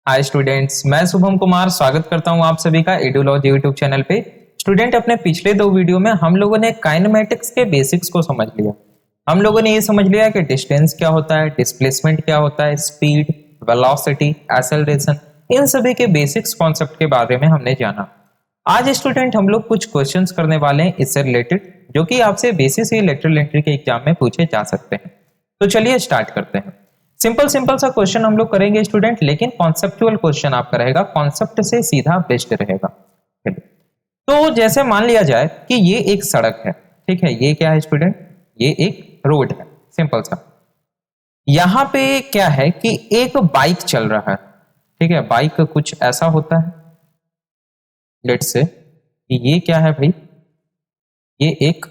Hi students, मैं शुभम कुमार स्वागत करता हूं आप सभी का एडुलॉजी यूट्यूब चैनल पे। स्टूडेंट, अपने पिछले दो वीडियो में हम लोगों ने काइनेमेटिक्स के बेसिक्स को समझ लिया। हम लोगों ने ये समझ लिया कि डिस्टेंस क्या होता है, डिस्प्लेसमेंट क्या होता है, स्पीड, वेलोसिटी, एक्सेलरेशन, इन सभी के बेसिक्स कॉन्सेप्ट के बारे में हमने जाना। आज स्टूडेंट हम लोग कुछ क्वेश्चंस करने वाले हैं इससे रिलेटेड, जो कि आपसे बेसिक लेटरल एंट्री के एग्जाम में पूछे जा सकते हैं। तो चलिए स्टार्ट करते हैं। सिंपल सिंपल सा क्वेश्चन हम लोग करेंगे स्टूडेंट, लेकिन कॉन्सेप्चुअल क्वेश्चन आपका रहेगा, कॉन्सेप्ट से सीधा बेस्ड रहेगा। तो जैसे मान लिया जाए कि ये एक सड़क है, ठीक है। ये क्या है स्टूडेंट? ये एक रोड है, सिंपल सा। यहां पे क्या है कि एक बाइक चल रहा है, ठीक है। बाइक कुछ ऐसा होता है, लेट्स से कि ये क्या है भाई, ये एक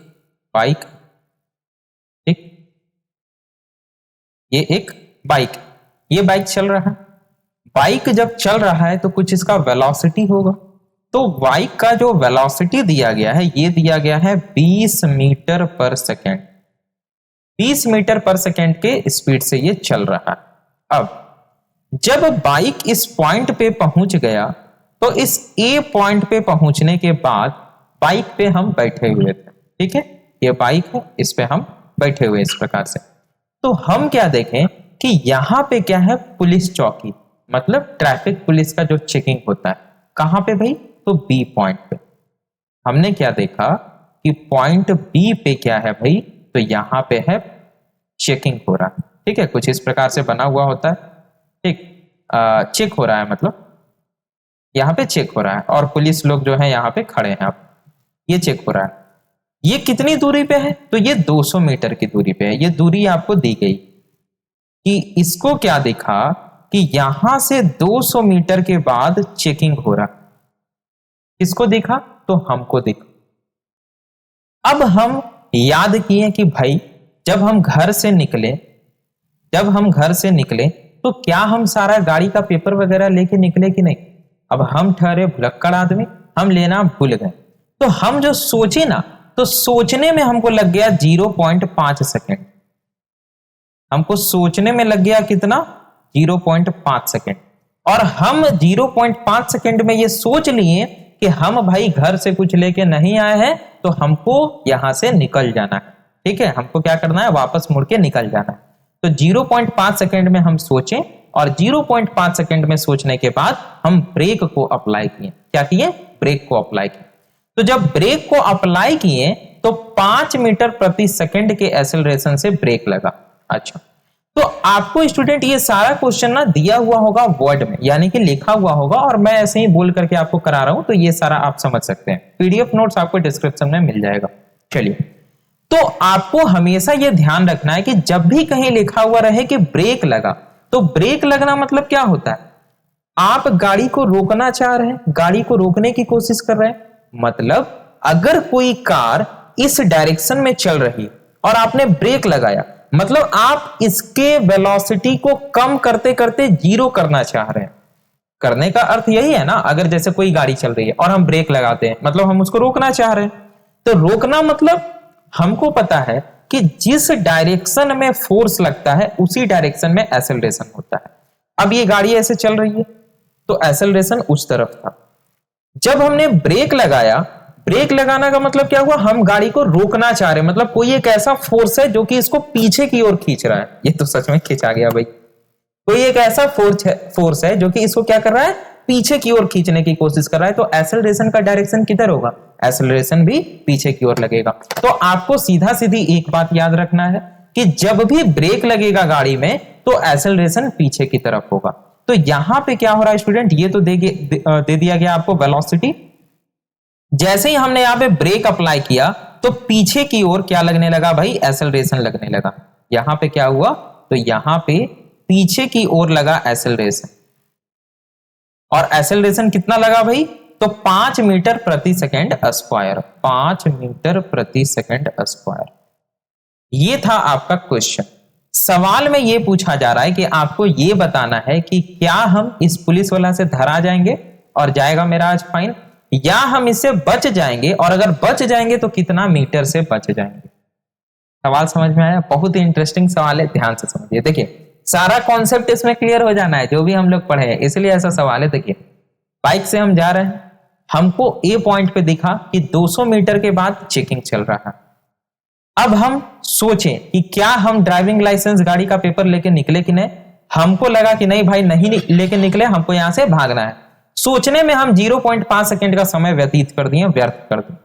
बाइक, ठीक। ये एक बाइक, ये बाइक चल रहा है। बाइक जब चल रहा है तो कुछ इसका वेलोसिटी होगा। तो बाइक का जो वेलोसिटी दिया गया है, ये दिया गया है 20 metre per second. 20 metre per second के स्पीड से ये चल रहा है। अब जब बाइक इस पॉइंट पे पहुंच गया, तो इस ए पॉइंट पे पहुंचने के बाद बाइक पे हम बैठे हुए थे, ठीक है। ये बाइक है, इस पे हम बैठे हुए इस प्रकार से। तो हम क्या देखें कि यहां पे क्या है, पुलिस चौकी, मतलब ट्रैफिक पुलिस का जो चेकिंग होता है। कहां पे भाई? तो बी पॉइंट पे। हमने क्या देखा कि पॉइंट बी पे क्या है भाई, तो यहां पे है चेकिंग हो रहा है, ठीक है। कुछ इस प्रकार से बना हुआ होता है, ठीक। चेक हो रहा है, मतलब यहां पे चेक हो रहा है और पुलिस लोग जो है यहां पे खड़े हैं। अब ये चेक हो रहा है। ये कितनी दूरी पे है? तो ये 200 मीटर की दूरी पे है। ये दूरी आपको दी गई कि इसको क्या देखा कि यहां से 200 मीटर के बाद चेकिंग हो रहा। किसको देखा? तो हमको देखा। अब हम याद किए कि भाई जब हम घर से निकले तो क्या हम सारा गाड़ी का पेपर वगैरह लेके निकले कि नहीं? अब हम ठहरे भुलक्कड़ आदमी, हम लेना भूल गए। तो हम जो सोचे ना, तो सोचने में हमको लग गया 0.5 सेकेंड। हमको सोचने में लग गया कितना? 0.5 सेकेंड। और हम 0.5 सेकेंड में ये सोच लिए कि हम भाई घर से कुछ लेके नहीं आए हैं, तो हमको यहां से निकल जाना है, ठीक है। हमको क्या करना है? वापस मुड़ के निकल जाना है। तो 0.5 सेकेंड में हम सोचें, और 0.5 सेकेंड में सोचने के बाद हम ब्रेक को अप्लाई किए। क्या किए? ब्रेक को अप्लाई किए। तो जब ब्रेक को अप्लाई किए तो 5 मीटर प्रति सेकेंड के एक्सेलरेशन से ब्रेक लगा। अच्छा, तो आपको स्टूडेंट ये सारा क्वेश्चन ना दिया हुआ होगा वर्ड में, यानी कि लिखा हुआ होगा, और मैं ऐसे ही बोल करके आपको करा रहा हूं, तो ये सारा आप समझ सकते हैं। पीडीएफ नोट्स आपको डिस्क्रिप्शन में मिल जाएगा। चलिए, तो आपको हमेशा ये ध्यान रखना है कि जब भी कहीं लिखा हुआ रहे कि ब्रेक लगा, तो ब्रेक लगना मतलब क्या होता है? आप गाड़ी को रोकना चाह रहे हैं, गाड़ी को रोकने की कोशिश कर रहे हैं। मतलब अगर कोई कार इस डायरेक्शन में चल रही और आपने ब्रेक लगाया, मतलब आप इसके वेलोसिटी को कम करते करते जीरो करना चाह रहे हैं। करने का अर्थ यही है ना। अगर जैसे कोई गाड़ी चल रही है और हम ब्रेक लगाते हैं, मतलब हम उसको रोकना चाह रहे हैं। तो रोकना मतलब हमको पता है कि जिस डायरेक्शन में फोर्स लगता है उसी डायरेक्शन में एक्सेलरेशन होता है। अब ये गाड़ी ऐसे चल रही है तो एक्सेलरेशन उस तरफ था। जब हमने ब्रेक लगाया, ब्रेक लगाना का मतलब क्या हुआ? हम गाड़ी को रोकना चाह रहे हैं, मतलब कोई एक ऐसा फोर्स है जो कि इसको पीछे की ओर खींच रहा है। ये तो सच में खींचा गया भाई। कोई एक ऐसा फोर्स है जो कि इसको क्या कर रहा है? पीछे की ओर खींचने की कोशिश कर रहा है। तो एक्सेलरेशन का डायरेक्शन किधर होगा? एक्सेलरेशन भी पीछे की ओर लगेगा। तो आपको सीधा सीधी एक बात याद रखना है कि जब भी ब्रेक लगेगा गाड़ी में, तो एक्सेलरेशन पीछे की तरफ होगा। तो यहां पे क्या हो रहा है स्टूडेंट? ये तो दे दिया गया आपको वेलोसिटी। जैसे ही हमने यहां पे ब्रेक अप्लाई किया, तो पीछे की ओर क्या लगने लगा भाई? एक्सेलरेशन लगने लगा। यहां पे क्या हुआ? तो यहां पे पीछे की ओर लगा एक्सेलरेशन। और एक्सेलरेशन कितना लगा भाई? तो 5 मीटर प्रति सेकेंड स्क्वायर। 5 मीटर प्रति सेकेंड स्क्वायर। ये था आपका क्वेश्चन। सवाल में ये पूछा जा रहा है कि आपको ये बताना है कि क्या हम इस पुलिस वाला से धरा जाएंगे और जाएगा मेरा आज फाइन, या हम इससे बच जाएंगे, और अगर बच जाएंगे तो कितना मीटर से बच जाएंगे। सवाल समझ में आया? बहुत ही इंटरेस्टिंग सवाल है, ध्यान से समझिए। देखिए, सारा कॉन्सेप्ट इसमें क्लियर हो जाना है जो भी हम लोग पढ़े हैं, इसलिए ऐसा सवाल है। देखिए बाइक से हम जा रहे हैं, हमको ए पॉइंट पे दिखा कि 200 मीटर के बाद चेकिंग चल रहा है। अब हम सोचें कि क्या हम ड्राइविंग लाइसेंस गाड़ी का पेपर लेके निकले कि नहीं। हमको लगा कि नहीं भाई नहीं लेके निकले, हमको यहां से भागना है। सोचने में हम 0.5 सेकंड का समय व्यतीत कर दिए, व्यर्थ कर दिए।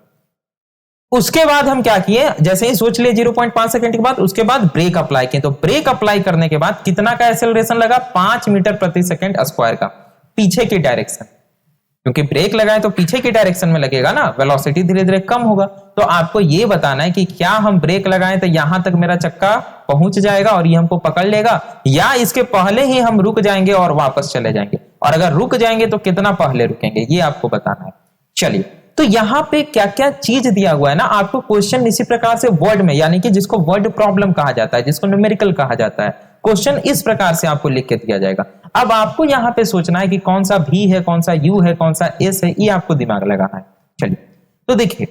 उसके बाद हम क्या किए, जैसे ही सोच लिए 0.5 सेकंड के बाद, उसके बाद ब्रेक अप्लाई किए। तो ब्रेक अप्लाई करने के बाद कितना का एक्सेलरेशन लगा, 5 मीटर प्रति सेकंड स्क्वायर का, पीछे की डायरेक्शन, क्योंकि ब्रेक लगाए तो पीछे की डायरेक्शन में लगेगा ना, वेलोसिटी धीरे धीरे कम होगा। तो आपको यह बताना है कि क्या हम ब्रेक लगाएं तो यहां तक मेरा चक्का पहुंच जाएगा और ये हमको पकड़ लेगा, या इसके पहले ही हम रुक जाएंगे और वापस चले जाएंगे, और अगर रुक जाएंगे तो कितना पहले रुकेंगे, ये आपको बताना है। चलिए, तो यहां पे क्या क्या चीज दिया हुआ है ना, आपको क्वेश्चन इसी प्रकार से वर्ड में, यानी कि जिसको वर्ड प्रॉब्लम कहा जाता है, जिसको न्यूमेरिकल कहा जाता है, क्वेश्चन इस प्रकार से आपको लिख के दिया जाएगा। अब आपको यहां पे सोचना है कि कौन सा भी है, कौन सा यू है, कौन सा एस है, ये आपको दिमाग लगाना है। चलिए, तो देखिए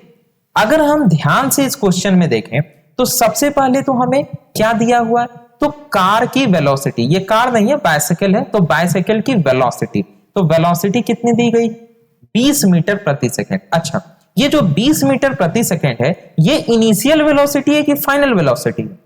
अगर हम ध्यान से इस क्वेश्चन में देखें तो सबसे पहले तो हमें क्या दिया हुआ है, तो कार की वेलोसिटी, ये कार नहीं है बाइसाइकिल है, तो बाइसाइकिल की वेलोसिटी, तो वेलोसिटी कितनी दी गई, 20 मीटर प्रति सेकंड। अच्छा, ये जो 20 मीटर प्रति सेकंड है, ये इनिशियल वेलोसिटी है कि फाइनल वेलोसिटी है,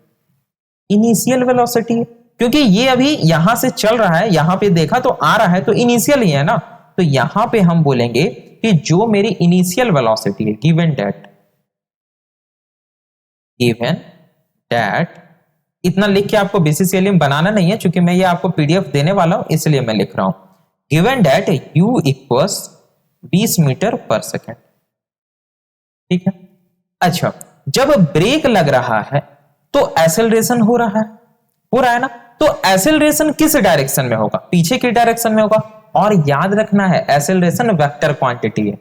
इनिशियल वेलोसिटी है, क्योंकि ये अभी यहां से चल रहा है, यहां पे देखा तो आ रहा है, तो इनिशियल ही है ना। तो यहां पे हम बोलेंगे कि जो मेरी इनिशियल वेलोसिटी है, गिवन दैट, इतना लिख के आपको बीसीसीएल में बनाना नहीं है, क्योंकि मैं ये आपको पीडीएफ देने वाला हूं, इसलिए मैं लिख रहा हूं। Given that u equals 20 metre per second, ठीक है। अच्छा, जब ब्रेक लग रहा है तो एक्सेलरेशन हो रहा है ना, तो एक्सेलरेशन किस डायरेक्शन में होगा, पीछे की डायरेक्शन में होगा। और याद रखना है एक्सेलरेशन वेक्टर क्वांटिटी है।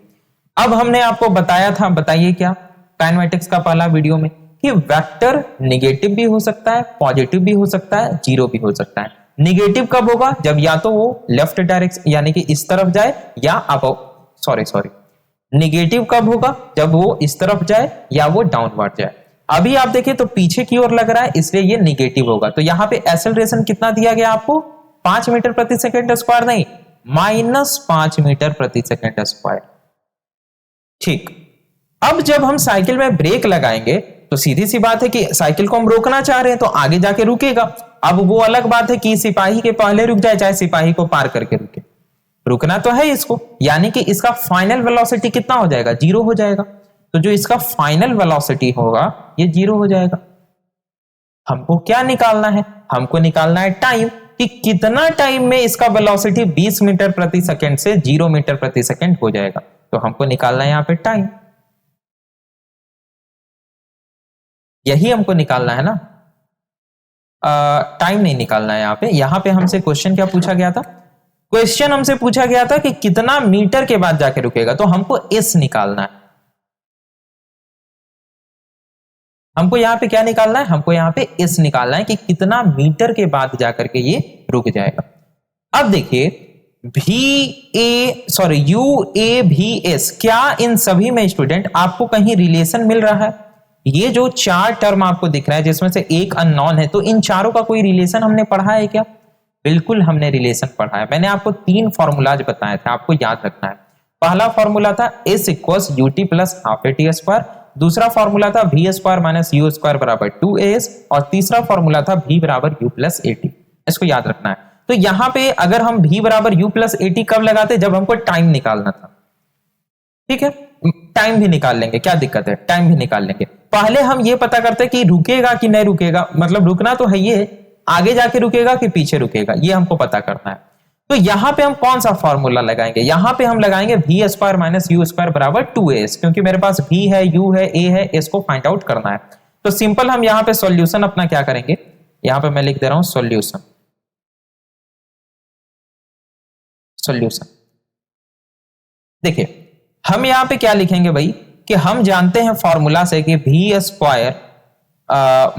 अब हमने आपको बताया था, बताइए क्या, काइनेमेटिक्स का पहला वीडियो में, कि वेक्टर नेगेटिव भी हो सकता है, पॉजिटिव भी हो सकता है, जीरो भी हो सकता है। नेगेटिव कब होगा, जब या तो वो लेफ्ट डायरेक्शन यानी कि इस तरफ जाए, या अबव सॉरी नेगेटिव कब होगा, जब वो इस तरफ जाए या वो डाउनवर्ड जाए। अभी आप देखिए तो पीछे की ओर लग रहा है, इसलिए ये नेगेटिव होगा। तो यहां पे एक्सेलरेशन कितना दिया गया आपको, 5 मीटर प्रति सेकंड स्क्वायर नहीं, -5 मीटर प्रति सेकंड स्क्वायर। ठीक, अब जब हम साइकिल में ब्रेक लगाएंगे तो सीधी सी बात है कि साइकिल को हम रोकना चाह रहे हैं तो आगे जाके रुकेगा। अब वो अलग बात है कि सिपाही के पहले रुक जाए, चाहे सिपाही को पार करके रुके, रुकना तो है इसको, यानी कि इसका फाइनल वेलोसिटी कितना हो जाएगा, 0 हो जाएगा। तो जो इसका फाइनल वेलोसिटी होगा ये 0 हो जाएगा। हमको क्या निकालना है, हमको निकालना है टाइम, कि कितना टाइम में इसका वेलोसिटी 20 मीटर प्रति सेकंड से 0 मीटर प्रति सेकंड हो जाएगा। तो हमको निकालना है यहां पे टाइम, यही हमको निकालना है ना, टाइम नहीं निकालना है यहां पे हमसे क्वेश्चन क्या पूछा गया था, क्वेश्चन हमसे पूछा गया था कि कितना मीटर के बाद जाके रुकेगा, तो हमको एस निकालना है। हमको यहां पे क्या निकालना है, हमको यहां पे एस निकालना है कि कितना मीटर के बाद जाकर के ये रुक जाएगा। अब देखिए यू ए भी एस, क्या इन सभी में स्टूडेंट आपको कहीं रिलेशन मिल रहा है? ये जो 4 टर्म आपको दिख रहा है जिसमें से एक अननोन है, तो इन चारों का कोई रिलेशन हमने पढ़ा है क्या? बिल्कुल हमने रिलेशन पढ़ा है। मैंने आपको 3 फॉर्मूलाज बताए थे, आपको याद रखना है। पहला फॉर्मूला था s equals ut plus half A T square, दूसरा फॉर्मूला था v square minus u square बराबर 2as, और तीसरा फॉर्मूला था v बराबर u प्लस ए टी। इसको याद रखना है। तो यहां पे अगर हम v बराबर u प्लस ए टी कब लगाते, जब हमको टाइम निकालना था, ठीक है, टाइम भी निकाल लेंगे, क्या दिक्कत है, टाइम भी निकाल लेंगे। पहले हम ये पता करते कि रुकेगा कि नहीं रुकेगा, मतलब रुकना तो है, ये आगे जाके रुकेगा कि पीछे रुकेगा, ये हमको पता करना है। तो यहां पे हम कौन सा फॉर्मूला लगाएंगे, यहां पे हम लगाएंगे v square minus u square बराबर 2as, क्योंकि मेरे पास v है, u है, a है, इसको फाइंड आउट करना है। तो सिंपल हम यहां पे सॉल्यूशन अपना क्या करेंगे, यहां पे मैं लिख दे रहा हूं सॉल्यूशन। देखिए हम यहां पे क्या लिखेंगे भाई, कि हम जानते हैं फॉर्मूला से कि v square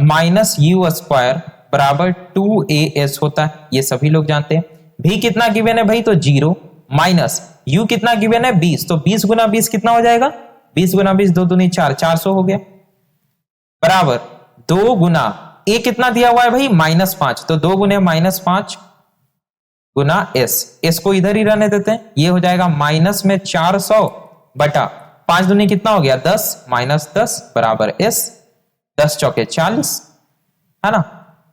minus u square बराबर 2as होता है, ये सभी लोग जानते हैं। v कितना गिवन है भाई, तो 0, माइनस u कितना गिवन है 20, तो 20 गुना 20 कितना हो जाएगा, 20 गुना 20 2 दूनी 4, 400 हो गया, बराबर 2 गुना ए कितना दिया हुआ है भाई -5, तो 2 गुने -5 गुना एस को इधर ही रहने देते हैं, ये हो जाएगा माइनस में 400 बटा 5 दूनी कितना हो गया 10 -10 बराबर एस, 10 चौके 40 है ना।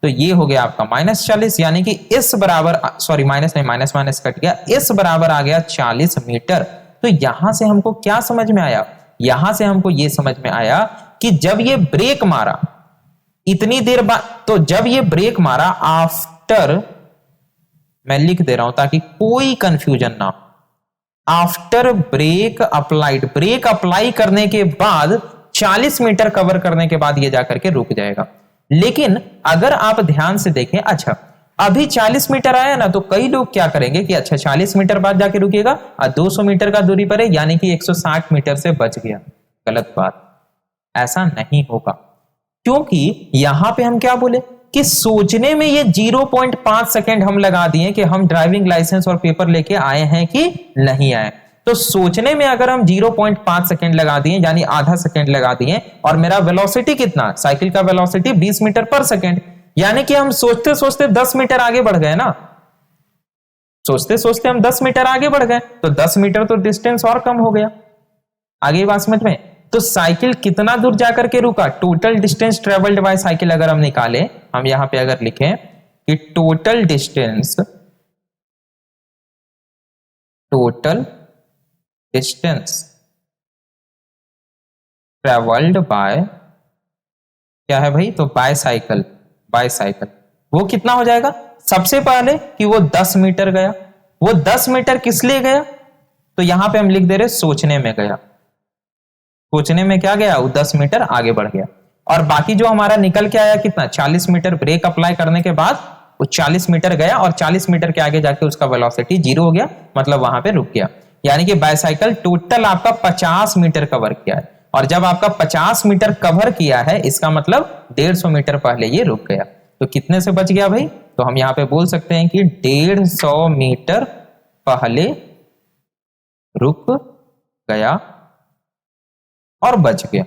तो ये हो गया आपका -40, यानी कि एस बराबर, सॉरी माइनस नहीं, माइनस माइनस कट गया, एस बराबर आ गया 40 मीटर। तो यहां से हमको क्या समझ में आया, यहां से हमको ये समझ में आया कि जब ये ब्रेक मारा इतनी देर बाद, तो जब ये ब्रेक मारा आफ्टर, मैं लिख दे रहा हूं ताकि कोई कंफ्यूजन ना हो, after break applied, break apply करने के बाद 40 मीटर कवर करने के बाद ये जाकर के रुक जाएगा। लेकिन अगर आप ध्यान से देखें, अच्छा अभी 40 मीटर आया ना, तो कई लोग क्या करेंगे कि अच्छा 40 मीटर बाद जाके रुकेगा और 200 मीटर का दूरी पर है, यानी कि 160 मीटर से बच गया। गलत बात, ऐसा नहीं होगा, क्योंकि यहां पे हम क्या बोले कि सोचने में ये 0.5 सेकेंड हम लगा दिए कि हम ड्राइविंग लाइसेंस और पेपर लेके आए हैं कि नहीं आए। तो सोचने में अगर हम 0.5 सेकेंड लगा दिए, यानी आधा सेकेंड लगा दिए, और मेरा वेलोसिटी कितना, साइकिल का वेलोसिटी 20 मीटर पर सेकेंड, यानी कि हम सोचते सोचते 10 मीटर आगे बढ़ गए ना, सोचते सोचते हम 10 मीटर आगे बढ़ गए, तो 10 मीटर तो डिस्टेंस और कम हो गया। आगे बात समझ में, तो साइकिल कितना दूर जाकर के रुका, total distance travelled by cycle अगर हम निकाले, हम यहां पे अगर लिखें कि टोटल डिस्टेंस ट्रेवल्ड बाय, क्या है भाई, तो बाय साइकिल, वो कितना हो जाएगा, सबसे पहले कि वो 10 मीटर गया, वो 10 मीटर किस लिए गया, तो यहां पे हम लिख दे रहे सोचने में गया, सोचने में क्या गया, वो 10 मीटर आगे बढ़ गया। और बाकी जो हमारा निकल के आया कितना, 40 मीटर ब्रेक अप्लाई करने के बाद वो 40 मीटर गया, और 40 मीटर के आगे जाके उसका वेलोसिटी 0 हो गया, मतलब वहां पे रुक गया। यानी कि बाइसाइकिल टोटल आपका 50 मीटर कवर किया है, और जब आपका 50 मीटर कवर किया है, इसका मतलब 150 मीटर पहले ये रुक गया। तो कितने से बच गया भाई, तो हम यहां पे बोल सकते हैं कि 150 मीटर पहले रुक गया और बच गया,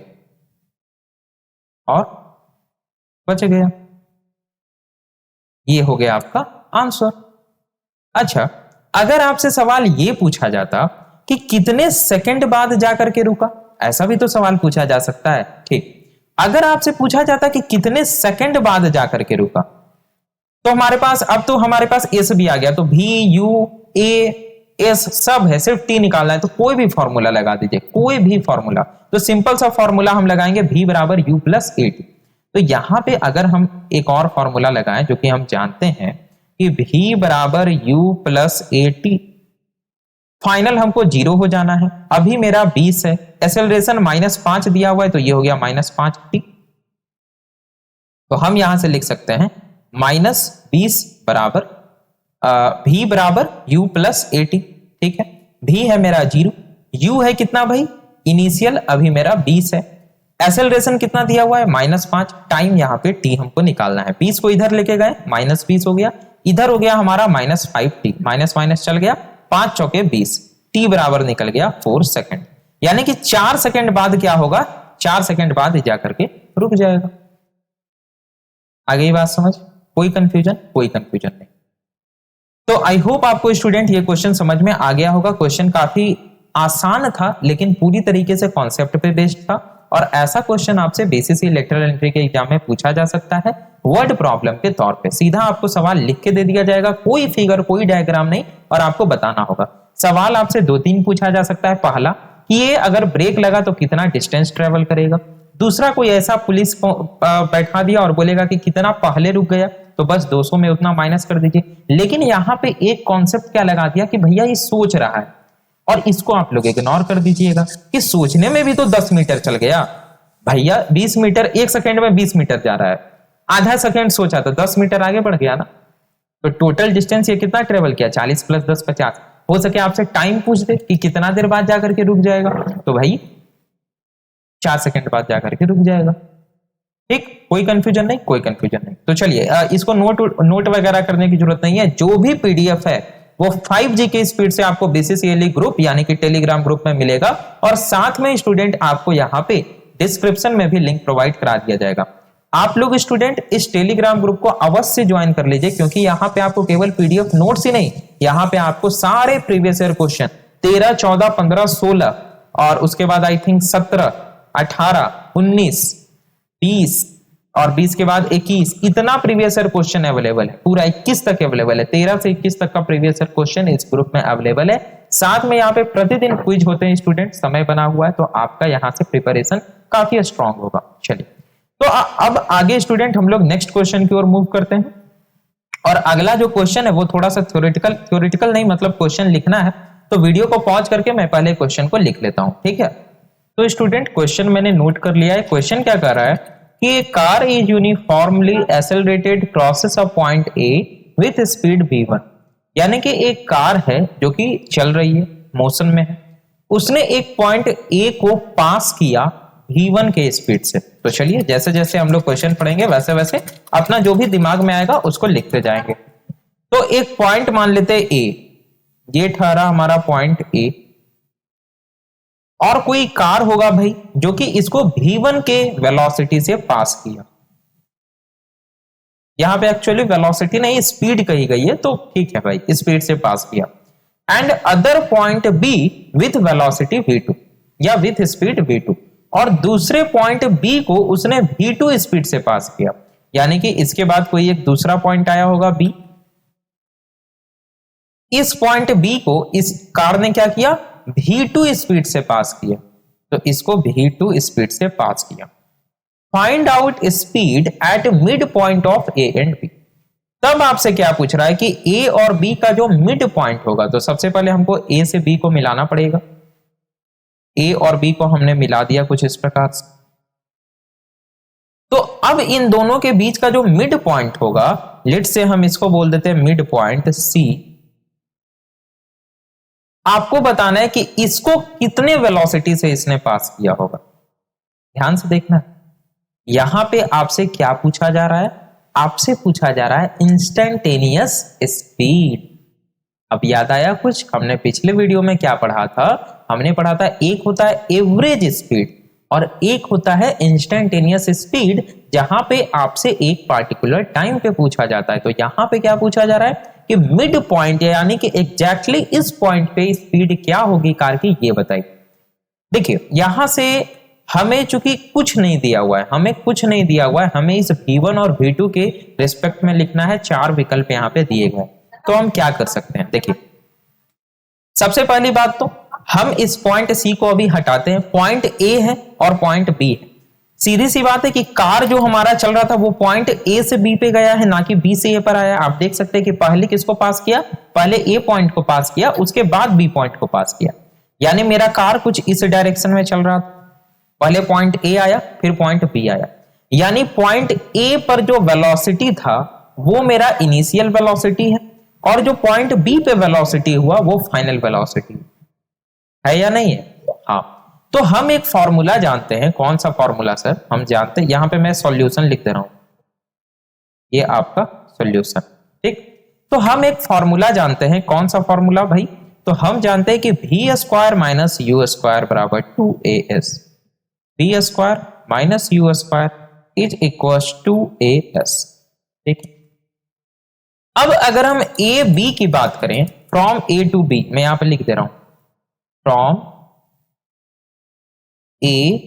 ये हो गया आपका आंसर। अच्छा, अगर आपसे सवाल ये पूछा जाता कि कितने सेकंड बाद जाकर के रुका, ऐसा भी तो सवाल पूछा जा सकता है। ठीक, अगर आपसे पूछा जाता कि कितने सेकंड बाद जाकर के रुका, तो हमारे पास, अब तो हमारे पास एस भी आ गया, तो भी यू ए एस सब है, सिर्फ टी निकालना है, तो कोई भी फॉर्मूला लगा दीजिए, कोई भी फॉर्मूला। तो सिंपल सा फॉर्मूला हम लगाएंगे v बराबर u प्लस ए टी। तो यहां पे अगर हम एक और फॉर्मूला लगाएं, जो कि हम जानते हैं कि v बराबर u plus A T, final हमको 0 हो जाना है। अभी मेरा 20 है, एक्सेलरेशन -5 दिया हुआ है, तो ये हो गया -5t। तो हम यहां से लिख सकते हैं -20 बराबर v बराबर u प्लस ए टी। ठीक है, v है मेरा 0, u है कितना भाई, इनिशियल अभी मेरा 20 है, एक्सेलरेशन कितना दिया हुआ है -5, टाइम यहाँ पे t हमको निकालना है, 20 को इधर लेके गए -20 हो गया, इधर हो गया हमारा -5t, माइनस माइनस चल गया, 5 चौके 20, t बराबर निकल गया 4 सेकंड। यानी कि 4 सेकंड बाद क्या होगा, 4 सेकंड बाद जाकर के रुक जाएगा। आगे ये बात समझ, कोई कंफ्यूजन नहीं। तो आई होप आपको स्टूडेंट ये क्वेश्चन समझ में आ गया होगा। क्वेश्चन काफी आसान था, लेकिन पूरी तरीके से कॉन्सेप्ट पे बेस्ड था, और ऐसा क्वेश्चन आपसे बेसिस इलेक्ट्रल एंट्री के एग्जाम में पूछा जा सकता है वर्ड प्रॉब्लम के तौर पे। सीधा आपको सवाल लिख के दे दिया जाएगा, कोई फिगर कोई डायग्राम नहीं, और आपको बताना होगा। सवाल आपसे 2-3 पूछा जा सकता है। पहला कि ये अगर ब्रेक लगा तो कितना डिस्टेंस ट्रेवल करेगा। दूसरा, कोई ऐसा पुलिस बैठा दिया और बोलेगा कि कितना पहले रुक गया, तो बस 200 में उतना माइनस कर दीजिए। लेकिन यहाँ पे एक कॉन्सेप्ट क्या लगा दिया कि भैया ये सोच रहा है, और इसको आप लोग इग्नोर कर दीजिएगा कि सोचने में भी तो 10 मीटर चल गया भैया, 20 मीटर 1 सेकंड में 20 मीटर जा रहा है, आधा सेकंड सोचा तो 10 मीटर आगे बढ़ गया ना। तो टोटल डिस्टेंस ये कितना ट्रेवल किया, 40 + 10 50। हो सके आपसे टाइम पूछ दे कि कितना देर बाद जाकर के रुक जाएगा, तो भाई 4 सेकंड बाद जाकर के रुक जाएगा। ठीक, कोई कंफ्यूजन नहीं। तो चलिए, इसको नोट वगैरह करने की जरूरत नहीं है। जो भी पीडीएफ है वो 5G की स्पीड से आपको बीसीसीएलई ग्रुप यानी कि टेलीग्राम ग्रुप में मिलेगा, और साथ में स्टूडेंट आपको यहाँ पे डिस्क्रिप्शन में भी लिंक प्रोवाइड करा दिया जाएगा। आप लोग स्टूडेंट इस टेलीग्राम ग्रुप को अवश्य ज्वाइन कर लीजिए, क्योंकि यहाँ पे आपको केवल पीडीएफ नोट्स ही नहीं, यहाँ पे आपको सारे प्रीवियस ईयर क्वेश्चन 13, 14, 15, 16 और उसके बाद आई थिंक 17, 18, 19, 20 और 20 के बाद 21, इतना प्रीवियस ईयर क्वेश्चन अवेलेबल है। पूरा 21 तक अवेलेबल है, 13 से 21 तक का प्रीवियस ईयर क्वेश्चन इस ग्रुप में अवेलेबल है। साथ में यहाँ पे प्रतिदिन क्विज होते हैं स्टूडेंट, समय बना हुआ है, तो आपका यहाँ से प्रिपरेशन काफी स्ट्रांग होगा। चलिए तो अब आगे स्टूडेंट हम लोग नेक्स्ट क्वेश्चन की ओर मूव करते हैं। और अगला जो क्वेश्चन है वो थोड़ा सा थ्योरेटिकल नहीं, मतलब क्वेश्चन लिखना है, तो वीडियो को पॉज करके मैं पहले क्वेश्चन को लिख लेता हूं, ठीक है। तो स्टूडेंट क्वेश्चन मैंने नोट कर लिया है। क्वेश्चन क्या कर रहा है कि A car is uniformly accelerated crosses a point A with speed v1, यानी कि एक कार है जो कि चल रही है, मोशन में है, उसने एक पॉइंट ए को पास किया v1 के स्पीड से। तो चलिए जैसे जैसे हम लोग क्वेश्चन पढ़ेंगे वैसे वैसे अपना जो भी दिमाग में आएगा उसको लिखते जाएंगे। तो एक पॉइंट मान लेते हैं ए, ये ठहरा हमारा पॉइंट ए, और कोई कार होगा भाई जो कि इसको v1 के वेलोसिटी से पास किया। यहां पे एक्चुअली वेलोसिटी नहीं स्पीड कही गई है, तो ठीक है भाई, स्पीड से पास किया। And other point B with velocity v2 या विथ स्पीड v2, और दूसरे पॉइंट बी को उसने v2 स्पीड से पास किया, यानी कि इसके बाद कोई एक दूसरा पॉइंट आया होगा बी। इस पॉइंट बी को इस कार ने क्या किया, v2 स्पीड से पास किया, तो इसको v2 स्पीड से पास किया। Find out speed at mid point of A and B. तब आपसे क्या पूछ रहा है कि ए और बी का जो मिड पॉइंट होगा, तो सबसे पहले हमको ए से बी को मिलाना पड़ेगा। ए और बी को हमने मिला दिया कुछ इस प्रकार से। तो अब इन दोनों के बीच का जो मिड पॉइंट होगा, लेट से हम इसको बोल देते हैं मिड पॉइंट सी। आपको बताना है कि इसको कितने वेलोसिटी से इसने पास किया होगा। ध्यान से देखना, यहां पे आपसे क्या पूछा जा रहा है, आपसे पूछा जा रहा है इंस्टेंटेनियस स्पीड। अब याद आया कुछ, हमने पिछले वीडियो में क्या पढ़ा था, हमने पढ़ा था एक होता है एवरेज स्पीड और एक होता है इंस्टेंटेनियस स्पीड, जहां पे आपसे एक पार्टिकुलर टाइम पे पूछा जाता है। तो यहां पे क्या पूछा जा रहा है कि मिड पॉइंट, यानी कि एग्जैक्टली इस पॉइंट पे स्पीड क्या होगी कार की, ये बताइए। देखिए यहां से हमें चूंकि कुछ नहीं दिया हुआ है, हमें कुछ नहीं दिया हुआ है, हमें इस v1 और v2 के रिस्पेक्ट में लिखना है। 4 विकल्प यहां पे दिए गए, तो हम क्या कर सकते हैं। देखिए सबसे पहली बात तो हम इस पॉइंट सी को अभी हटाते हैं, पॉइंट ए है और पॉइंट बी है। सीधी सी बात है कि कार जो हमारा चल रहा था वो पॉइंट ए से बी पे गया है, ना कि बी से ए पर आया। आप देख सकते हैं कि पहले किसको पास किया, पहले ए पॉइंट को पास किया, उसके बाद बी पॉइंट को पास किया। यानी मेरा कार कुछ इस डायरेक्शन में चल रहा था, पहले पॉइंट ए आया फिर पॉइंट बी आया। यानी पॉइंट ए पर जो वेलोसिटी था वो मेरा इनिशियल वेलोसिटी है, और जो पॉइंट बी पे वेलोसिटी हुआ वो फाइनल वेलोसिटी है या नहीं है। हाँ, तो हम एक फॉर्मूला जानते हैं। कौन सा फॉर्मूला सर? हम जानते हैं, यहां पे मैं सॉल्यूशन लिख दे रहा हूं, ये आपका सॉल्यूशन, ठीक। तो हम एक फॉर्मूला जानते हैं। कौन सा फॉर्मूला भाई? तो हम जानते हैं कि V square minus U square बराबर 2as, V square minus U square is equals to as, ठीक। अब अगर हम ए बी की बात करें, फ्रॉम ए टू बी, मैं यहां पे लिख दे रहा हूं फ्रॉम ए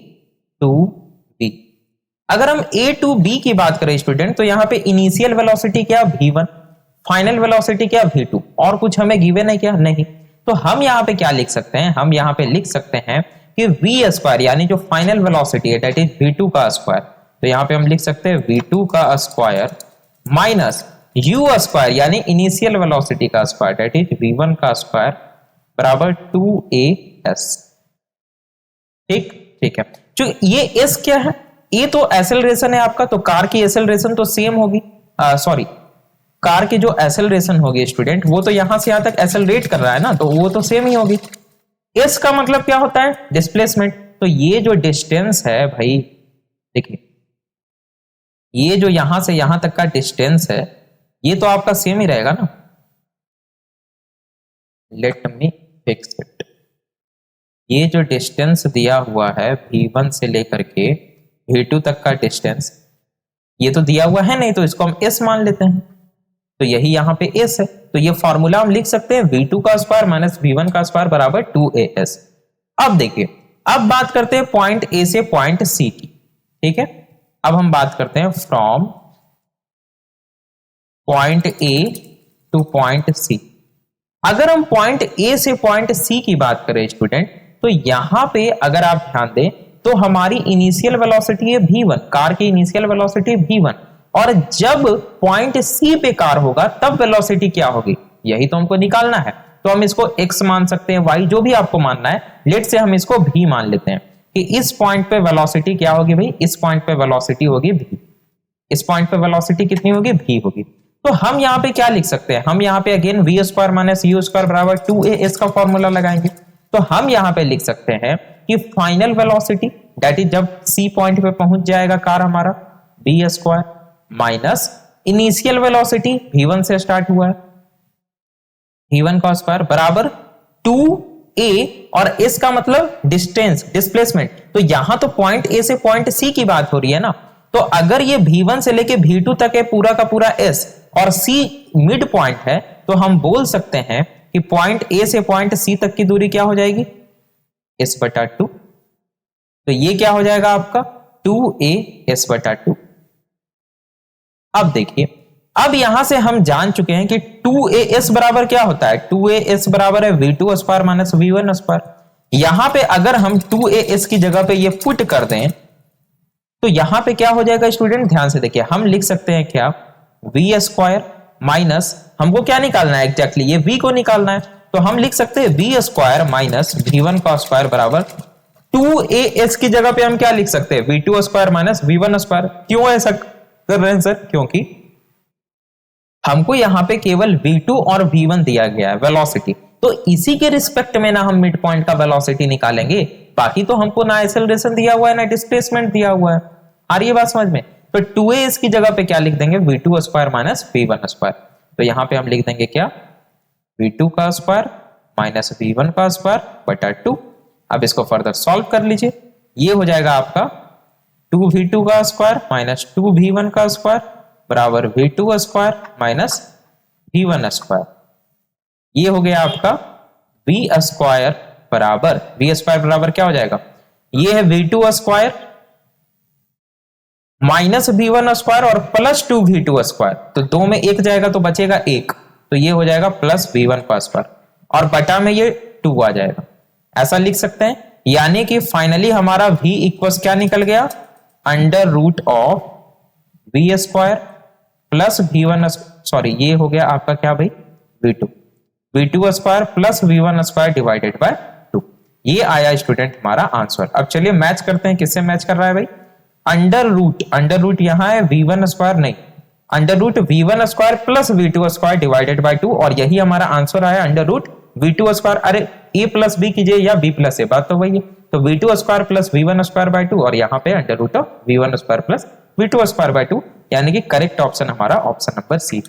टू बी। अगर हम ए टू बी की बात करें स्टूडेंट, तो यहां पे इनिशियल वेलोसिटी क्या, v1, फाइनल वेलोसिटी क्या, v2, और कुछ हमें गिवन है क्या? नहीं। तो हम यहां पे क्या लिख सकते हैं, हम यहां पे लिख सकते हैं कि v स्क्वायर, यानी जो फाइनल वेलोसिटी है दैट इज v2 का स्क्वायर, तो यहां पे हम लिख सकते हैं v2 का स्क्वायर माइनस u स्क्वायर, यानी इनिशियल वेलोसिटी का स्क्वायर दैट इज v1 का स्क्वायर बराबर 2as, ठीक। ठीक है, जो ये s क्या है, ये तो एक्सेलरेशन है आपका, तो कार की एक्सेलरेशन तो सेम होगी, सॉरी, कार की जो एक्सेलरेशन होगी स्टूडेंट, वो तो यहां से यहां तक एक्सेलरेट कर रहा है ना, तो वो तो सेम ही होगी। s का मतलब क्या होता है, डिस्प्लेसमेंट। तो ये जो डिस्टेंस है भाई, देखिए ये जो यहां से यहां तक का डिस्टेंस है, ये तो आपका सेम ही रहेगा ना। Let me fix it. ये जो डिस्टेंस दिया हुआ है v1 से लेकर के v2 तक का डिस्टेंस, ये तो दिया हुआ है नहीं, तो इसको हम s मान लेते हैं, तो यही यहाँ पे s है। तो ये फॉर्मूला हम लिख सकते हैं v2 का स्क्वायर माइनस v1 का स्क्वायर बराबर 2as। अब देखिए, अब बात करते हैं पॉइंट a से पॉइंट c की, ठीक है। अब हम बात करते हैं from point a two point c। अगर हम पॉइंट a से पॉइंट c की बात करें स्टूडेंट, तो यहां पे अगर आप ध्यान दें तो हमारी इनिशियल वेलोसिटी है v1, कार की इनिशियल वेलोसिटी v1, और जब पॉइंट c पे कार होगा तब वेलोसिटी क्या होगी, यही तो हमको निकालना है। तो हम इसको x मान सकते हैं, y जो भी आपको मानना है, लेट से हम इसको v मान लेते हैं कि इस पॉइंट पे वेलोसिटी क्या होगी भाई, इस पॉइंट पे वेलोसिटी होगी v। इस पॉइंट पे वेलोसिटी कितनी होगी, v होगी। तो हम यहाँ पे क्या लिख सकते हैं, हम यहाँ पे again V square minus U square बराबर 2as का फॉर्मूला लगाएंगे। तो हम यहाँ पे लिख सकते हैं कि फाइनल वेलोसिटी दैट इज जब c पॉइंट पे पहुंच जाएगा कार हमारा, v square minus initial velocity v1 से स्टार्ट हुआ है, v1 का स्क्वायर बराबर 2a, और s का मतलब डिस्टेंस, डिस्प्लेसमेंट। तो यहां तो पॉइंट a से पॉइंट c की बात हो रही है ना, तो अगर ये v1 से लेके v2 तक है पूरा का पूरा s और c मिड पॉइंट है, तो हम बोल सकते हैं कि पॉइंट a से पॉइंट c तक की दूरी क्या हो जाएगी, s बटा 2। तो ये क्या हो जाएगा आपका 2a s बटा 2। अब देखिए, अब यहां से हम जान चुके हैं कि 2as बराबर क्या होता है, 2as बराबर है v2 square minus v1 square. यहां पे अगर हम 2as की जगह पे ये पुट कर दें तो यहां पे क्या हो जाएगा स्टूडेंट, ध्यान से देखिए, हम लिख सकते हैं क्या, v स्क्वायर माइनस, हमको क्या निकालना है एग्जैक्टली, ये v को निकालना है, तो हम लिख सकते हैं v स्क्वायर माइनस v1 का स्क्वायर बराबर 2as की जगह पे हम क्या लिख सकते हैं, v2 square minus v1 square. क्यों ऐसा कर रहे हैं सर, क्योंकि हमको यहां पे केवल v2 और v1 दिया गया है वेलोसिटी, तो इसी के रिस्पेक्ट में ना हम मिड पॉइंट का वेलोसिटी निकालेंगे, बाकी तो हमको ना एक्सेलरेशन दिया हुआ है ना डिस्प्लेसमेंट दिया हुआ है। आ रही है बात समझ में। तो 2a की जगह पे क्या लिख देंगे, v2 square minus v1 square. तो यहां पे हम लिख देंगे क्या, v2 का स्क्वायर माइनस v1 का स्क्वायर बटा 2। अब इसको फर्दर सॉल्व कर लीजिए, ये हो जाएगा आपका 2v2 का स्क्वायर माइनस 2v1 का स्क्वायर बराबर v2 square minus v1 square. ये हो गया आपका v स्क्वायर बराबर, v स्क्वायर बराबर क्या हो जाएगा, ये है v2 square minus v1 square और प्लस 2v2 स्क्वायर, तो दो में एक जाएगा तो बचेगा एक, तो ये हो जाएगा प्लस v1 का स्क्वायर और बटा में ये 2 आ जाएगा, ऐसा लिख सकते हैं। यानी कि फाइनली हमारा v इक्वल्स क्या निकल गया, under root of v square plus v1, sorry ये हो गया आपका क्या भाई, v2 square plus v1 square divided by 2। ये आया स्टूडेंट हमारा आंसर। अब चलिए मैच करते हैं, किससे मैच कर रहा है भाई, अंडर रूट यहां है v1 स्क्वायर नहीं, under root v1 square plus v2 square divided by 2, और यही हमारा आंसर आया अंडर रूट v2 स्क्वायर। अरे a प्लस b कीजिए या b प्लस a, बात तो वही है। तो v2 square plus v1 square by 2 और यहाँ पे under root of v1 square plus v2 square by 2, यानी कि करेक्ट ऑप्शन हमारा ऑप्शन नंबर सी।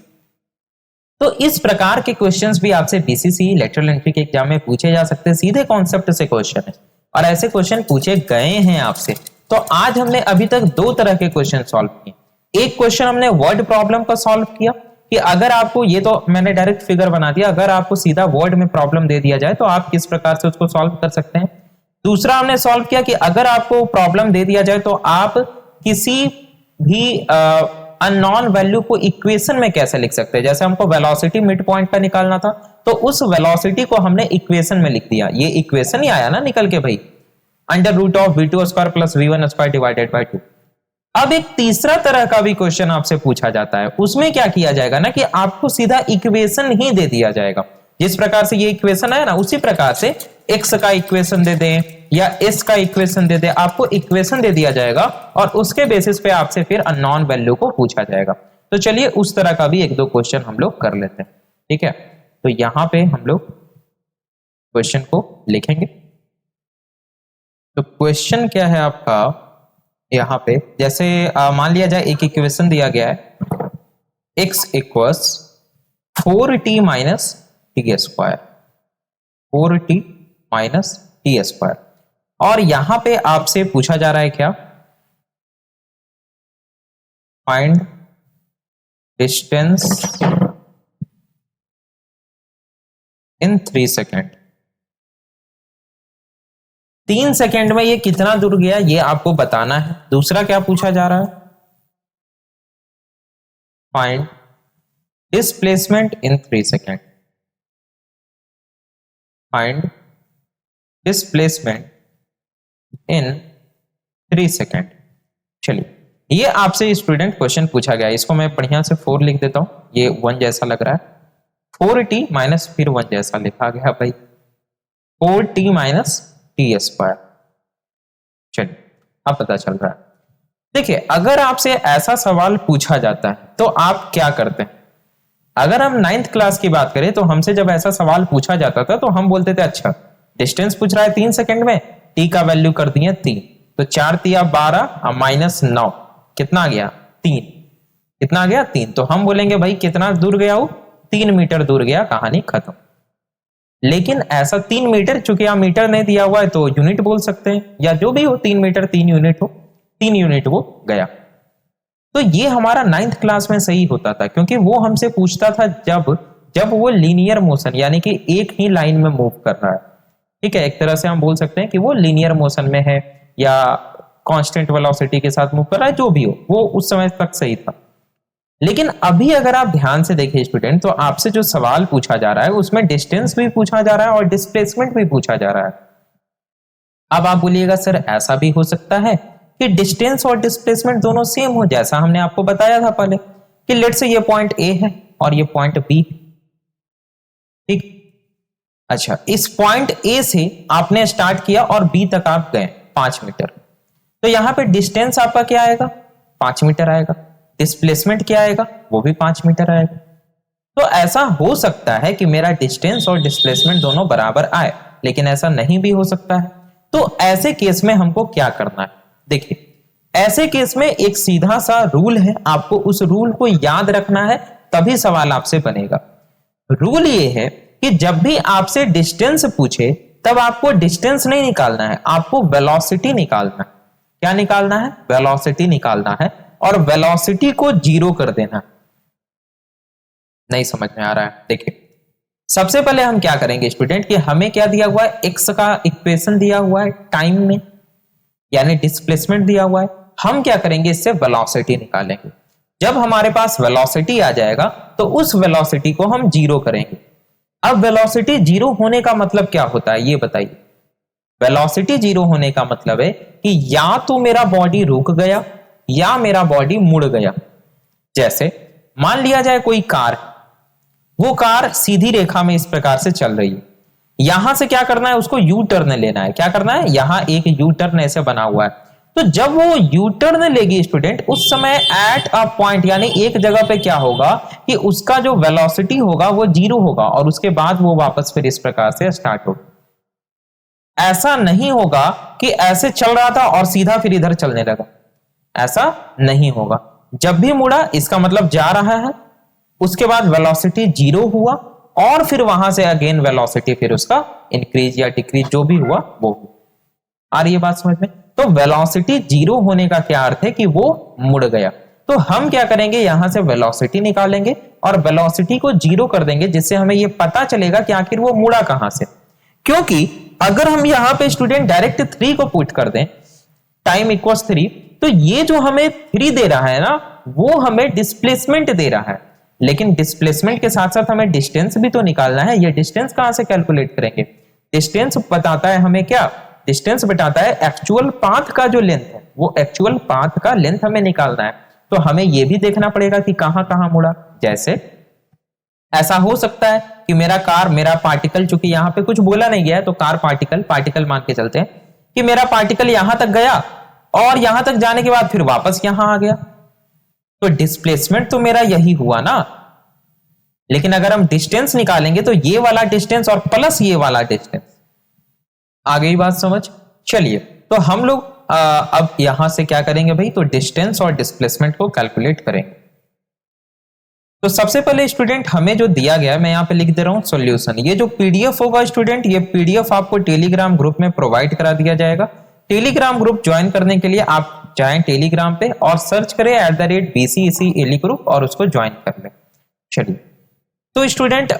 तो इस प्रकार के क्वेश्चंस भी आपसे बीसीसी लेटरल एंट्री के एग्जाम में पूछे जा सकते हैं, सीधे कॉन्सेप्ट से क्वेश्चन है और ऐसे क्वेश्चन पूछे गए हैं आपसे। तो आज हमने अभी तक दो तरह के क्वेश्चन सॉल्व किए। एक क्वेश्चन हमने वर्ड प्रॉब्लम का सॉल्व किया कि अगर आपको, ये तो मैंने डायरेक्ट फिगर बना दिया, अगर आपको सीधा वर्ड में प्रॉब्लम दे दिया जाए तो आप किस प्रकार से उसको सॉल्व कर सकते हैं। दूसरा हमने सॉल्व किया कि अगर आपको प्रॉब्लम दे दिया जाए तो आप किसी भी अननोन वैल्यू को इक्वेशन में कैसे लिख सकते हैं। जैसे हमको वेलोसिटी मिड पॉइंट का निकालना था, तो उस वेलोसिटी को हमने इक्वेशन में लिख दिया, ये इक्वेशन ही आया ना निकल के भाई, under root of v2 square plus v1 square divided by 2। अब एक तीसरा तरह का भी क्वेश्चन आपसे पूछा जाता है, उसमें क्या किया जाएगा ना कि आपको सीधा इक्वेशन ही दे दिया जाएगा। जिस प्रकार से ये इक्वेशन है ना, उसी प्रकार से x का इक्वेशन दे दें या s का इक्वेशन दे दें, आपको इक्वेशन दे दिया जाएगा और उसके बेसिस पे आपसे फिर अननोन वैल्यू को पूछा जाएगा। तो चलिए उस तरह का भी एक दो क्वेश्चन हम लोग कर लेते हैं, ठीक है। तो यहां पे हम लोग क्वेश्चन को लिखेंगे। तो क्वेश्चन क्या है आपका, यहां पे जैसे मान लिया जाए एक इक्वेशन दिया गया है, x equals 4t minus t square, 4t minus t square, और यहां पे आपसे पूछा जा रहा है क्या, find distance in 3 second. 3 second में ये कितना दूर गया ये आपको बताना है। दूसरा क्या पूछा जा रहा है, find displacement in 3 second. Find displacement in 3 second. चलिए, ये आपसे स्टूडेंट क्वेश्चन पूछा गया, इसको मैं बढ़िया से 4 लिख देता हूं, ये 1 जैसा लग रहा है, 4t माइनस फिर 1 जैसा लिखा गया भाई, 4t माइनस टी स्क्वायर। चलिए, अब पता चल रहा है। देखिए, अगर आपसे ऐसा सवाल पूछा जाता है तो आप क्या करते हैं। अगर हम 9th क्लास की बात करें तो हमसे जब ऐसा सवाल पूछा जाता था तो हम बोलते थे अच्छा डिस्टेंस पूछ रहा है 3 सेकेंड में, टी का वैल्यू कर दिए 3, तो 4 तिया 12 माइनस 9 कितना आ गया 3, कितना आ गया 3। तो हम बोलेंगे भाई कितना दूर गया वो, 3 मीटर दूर गया, कहानी खत्म। लेकिन ऐसा 3 मीटर, चूंकि यहां मीटर नहीं दिया हुआ है तो यूनिट बोल सकते हैं, या जो भी हो 3 मीटर 3 यूनिट हो, 3 यूनिट वो गया। तो ये हमारा 9th क्लास में सही होता था, क्योंकि वो हमसे पूछता था जब वो लीनियर मोशन यानी कि एक ही लाइन में मूव कर रहा है। ठीक है, एक तरह से हम बोल सकते हैं कि वो लीनियर मोशन में है या कांस्टेंट वेलोसिटी के साथ मूव कर रहा है, जो भी हो वो उस समय तक सही था। लेकिन अभी अगर आप ध्यान से देखें स्टूडेंट, तो आपसे जो सवाल पूछा जा रहा है उसमें डिस्टेंस भी पूछा जा रहा है और डिस्प्लेसमेंट भी पूछा जा रहा है। अब आप बोलिएगा सर ऐसा भी हो सकता है कि डिस्टेंस और डिस्प्लेसमेंट दोनों सेम हो, जैसा हमने आपको बताया था पहले कि लेट से ये पॉइंट ए है और ये पॉइंट बी। ठीक, अच्छा, इस पॉइंट ए से आपने स्टार्ट किया और बी तक आप गए 5 मीटर, तो यहां पे डिस्टेंस आपका क्या आएगा 5 मीटर आएगा, डिस्प्लेसमेंट क्या आएगा वो भी 5 मीटर आएगा। तो ऐसा हो सकता है कि मेरा डिस्टेंस और डिस्प्लेसमेंट दोनों बराबर आए, लेकिन ऐसा नहीं भी हो सकता है। तो ऐसे केस में हमको क्या करना है, देखिए ऐसे केस में एक सीधा सा रूल है, आपको उस रूल को याद रखना है, तभी सवाल आपसे बनेगा। रूल ये है कि जब भी आपसे डिस्टेंस पूछे तब आपको डिस्टेंस नहीं निकालना है, आपको वेलोसिटी निकालना है। क्या निकालना है, वेलोसिटी निकालना है, और वेलोसिटी को 0 कर देना है। नहीं समझ में आ रहा है, देखिए सबसे पहले हम क्या करेंगे स्टूडेंट कि हमें क्या दिया हुआ है, एक्स का इक्वेशन दिया हुआ है टाइम में, यानी डिस्प्लेसमेंट दिया हुआ है। हम क्या करेंगे, इससे वेलोसिटी निकालेंगे। जब हमारे पास वेलोसिटी आ जाएगा तो उस वेलोसिटी को हम 0 करेंगे। अब वेलोसिटी 0 होने का मतलब क्या होता है ये बताइए। वेलोसिटी 0 होने का मतलब है कि या तो मेरा बॉडी रुक गया या मेरा बॉडी मुड़ गया। जैसे मान लिया जाए कोई कार, वो कार सीधी रेखा में इस प्रकार से चल रही है, यहां से क्या करना है, उसको यू टर्न लेना है। क्या करना है, यहां एक यू टर्न ऐसे बना हुआ है, तो जब वो यू टर्न लेगी स्टूडेंट, उस समय एट अ पॉइंट यानी एक जगह पे क्या होगा कि उसका जो वेलोसिटी होगा वो 0 होगा, और उसके बाद वो वापस फिर इस प्रकार से स्टार्ट होगा। ऐसा नहीं होगा कि ऐसे चल रहा था और सीधा फिर इधर चलने लगा, ऐसा नहीं होगा। जब भी मुड़ा इसका मतलब जा रहा है, उसके बाद वेलोसिटी 0 हुआ, और फिर वहां से अगेन वेलोसिटी फिर उसका इंक्रीज या डिक्रीज जो भी हुआ वो। आ रही है बात समझ में। तो वेलोसिटी 0 होने का क्या अर्थ है कि वो मुड़ गया। तो हम क्या करेंगे, यहां से वेलोसिटी निकालेंगे और वेलोसिटी को 0 कर देंगे, जिससे हमें ये पता चलेगा कि आखिर वो मुड़ा कहां से। क्योंकि अगर हम यहां पे स्टूडेंट डायरेक्ट 3 को पुट कर दें, टाइम इक्वल्स 3, तो ये जो हमें 3 दे रहा है ना, वो हमें डिस्प्लेसमेंट दे रहा है। लेकिन डिस्प्लेसमेंट के साथ साथ हमें डिस्टेंस भी तो निकालना है। ये डिस्टेंस कहां से कैलकुलेट करेंगे, डिस्टेंस बताता है हमें क्या, डिस्टेंस बताता है एक्चुअल पाथ का जो लेंथ है, वो एक्चुअल पाथ का लेंथ हमें निकालना है। तो हमें यह भी देखना पड़ेगा कि कहां कहां मुड़ा। जैसे ऐसा हो सकता है कि मेरा पार्टिकल, चूंकि यहां पे कुछ बोला नहीं गया है तो कार पार्टिकल मान के चलते हैं कि मेरा पार्टिकल यहां तक गया और यहां तक जाने के बाद फिर वापस यहां आ गया, तो डिस्प्लेसमेंट तो मेरा यही हुआ ना। लेकिन अगर हम डिस्टेंस निकालेंगे तो ये वाला डिस्टेंस और प्लस ये वाला डिस्टेंस। आ गई बात समझ। चलिए, तो हम लोग अब यहां से क्या करेंगे भाई, तो डिस्टेंस और डिस्प्लेसमेंट को कैलकुलेट करेंगे। तो सबसे पहले स्टूडेंट हमें जो दिया गया है, मैं यहां पे लिख दे रहा हूं सॉल्यूशन। ये जो पीडीएफ होगा स्टूडेंट, ये पीडीएफ आपको टेलीग्राम ग्रुप में प्रोवाइड करा दिया जाएगा। टेलीग्राम ग्रुप ज्वाइन करने के लिए आप जाएं टेलीग्राम पे और सर्च करें @BCEC एली ग्रुप और उसको ज्वाइन कर लें। चलिए, तो स्टूडेंट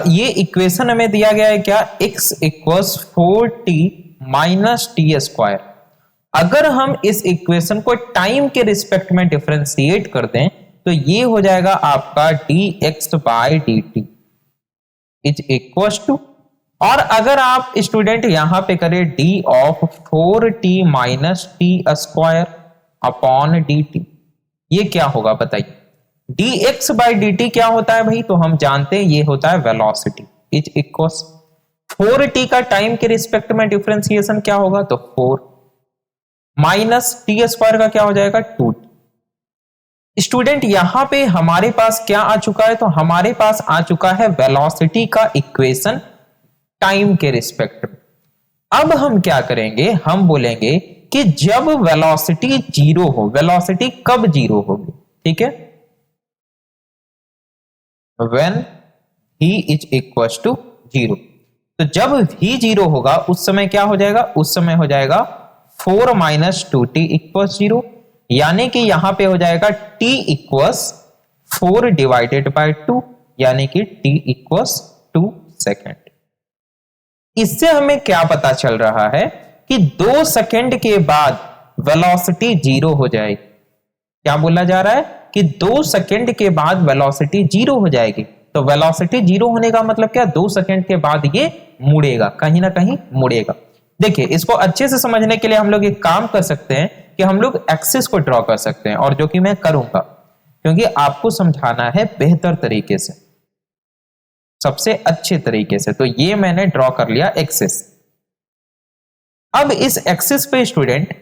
ये इक्वेशन हमें दिया गया है क्या, x equals 4t minus t square. अगर हम इस इक्वेशन को टाइम के रिस्पेक्ट में डिफरेंशिएट कर दें तो ये हो जाएगा आपका dx by dt is equals to, और अगर आप स्टूडेंट यहां पे करें d of 4t minus t square upon dt, ये क्या होगा बताइए। dx बाई dt क्या होता है भाई, तो हम जानते हैं ये होता है वेलोसिटी इज इक्वल्स 4t का टाइम के रिस्पेक्ट में डिफरेंशिएशन क्या होगा, तो 4 माइनस टी स्क्वायर का क्या हो जाएगा 2t। स्टूडेंट यहां पे हमारे पास क्या आ चुका है, तो हमारे पास आ चुका है वेलोसिटी का इक्वेशन टाइम के रिस्पेक्ट में। अब हम क्या करेंगे, हम बोलेंगे कि जब वेलोसिटी जीरो हो, वेलोसिटी कब जीरो होगी, ठीक है, when v is equal to zero. तो जब v जीरो होगा उस समय क्या हो जाएगा, उस समय हो जाएगा 4 माइनस 2t इक्वल जीरो, यानी कि यहां पे हो जाएगा t इक्वल्स 4 डिवाइडेड बाय 2, यानी कि t इक्वल्स 2 सेकेंड। इससे हमें क्या पता चल रहा है कि 2 सेकेंड के बाद वेलोसिटी जीरो हो जाएगी। क्या बोला जा रहा है कि 2 सेकेंड के बाद वेलोसिटी जीरो हो जाएगी। तो वेलोसिटी जीरो होने का मतलब क्या, 2 सेकेंड के बाद ये मुड़ेगा, कहीं ना कहीं मुड़ेगा। देखिए, इसको अच्छे से समझने के लिए हम लोग एक काम कर सकते हैं कि हम लोग एक्सिस को ड्रॉ कर सकते हैं, और जो कि मैं करूंगा क्योंकि आपको समझाना है बेहतर तरीके से, सबसे अच्छे तरीके से। तो ये मैंने ड्रॉ कर लिया एक्सिस। अब इस एक्सिस पे स्टूडेंट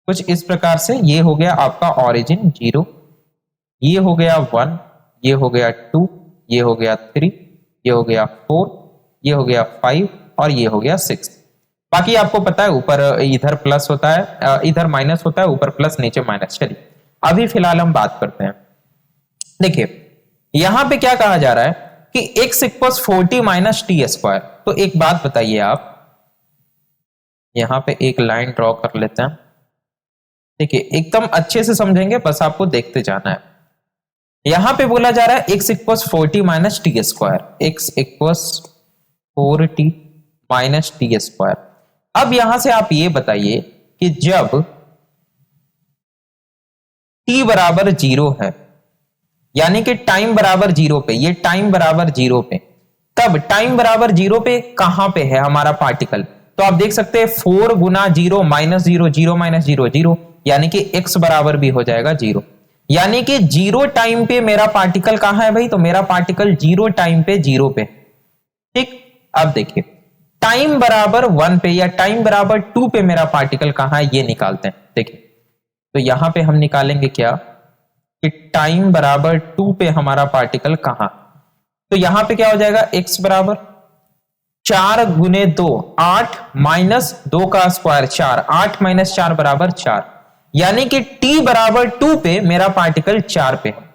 कुछ इस प्रकार से, ये हो गया आपका ओरिजिन 0, ये हो गया 1, ये हो गया 2, ये हो गया 3, ये हो गया 4, ये हो गया 5 और ये हो गया 6। बाकी आपको पता है ऊपर इधर प्लस होता है, इधर माइनस होता है, ऊपर प्लस नीचे माइनस। चलिए अभी फिलहाल हम बात करते हैं। देखिए यहां पे क्या कहा जा रहा है कि x equals 40 minus t square. तो एक बात बताइए, आप यहां पे एक लाइन ड्रॉ कर लेते हैं। देखिए एकदम अच्छे से समझेंगे, बस आपको देखते जाना है। यहां पे बोला जा रहा है x equals 40 minus t square, x equals 4t minus t square. अब यहां से आप ये बताइए कि जब t बराबर 0 है, यानी कि टाइम बराबर 0 पे, ये टाइम बराबर 0 पे, तब टाइम बराबर 0 पे कहां पे है हमारा पार्टिकल, तो आप देख सकते हैं 4 गुना 0 माइनस 0, 0 माइनस 0 0, यानी कि x बराबर भी हो जाएगा 0। यानी कि 0 टाइम पे मेरा पार्टिकल कहां है भाई, तो मेरा पार्टिकल 0 टाइम पे 0 पे, ठीक। अब देखिए टाइम बराबर 1 पे या टाइम बराबर 2 पे मेरा पार्टिकल कहां है, ये निकालते हैं। देखिए तो यहां पे हम निकालेंगे क्या कि टाइम बराबर 2 पे हमारा पार्टिकल कहां, तो यहां पे क्या हो जाएगा x बराबर 4 गुने 2 8 माइनस 2 का स्क्वायर 4, 8 माइनस 4 बराबर 4, यानी कि t बराबर 2 पे मेरा पार्टिकल 4 पे है।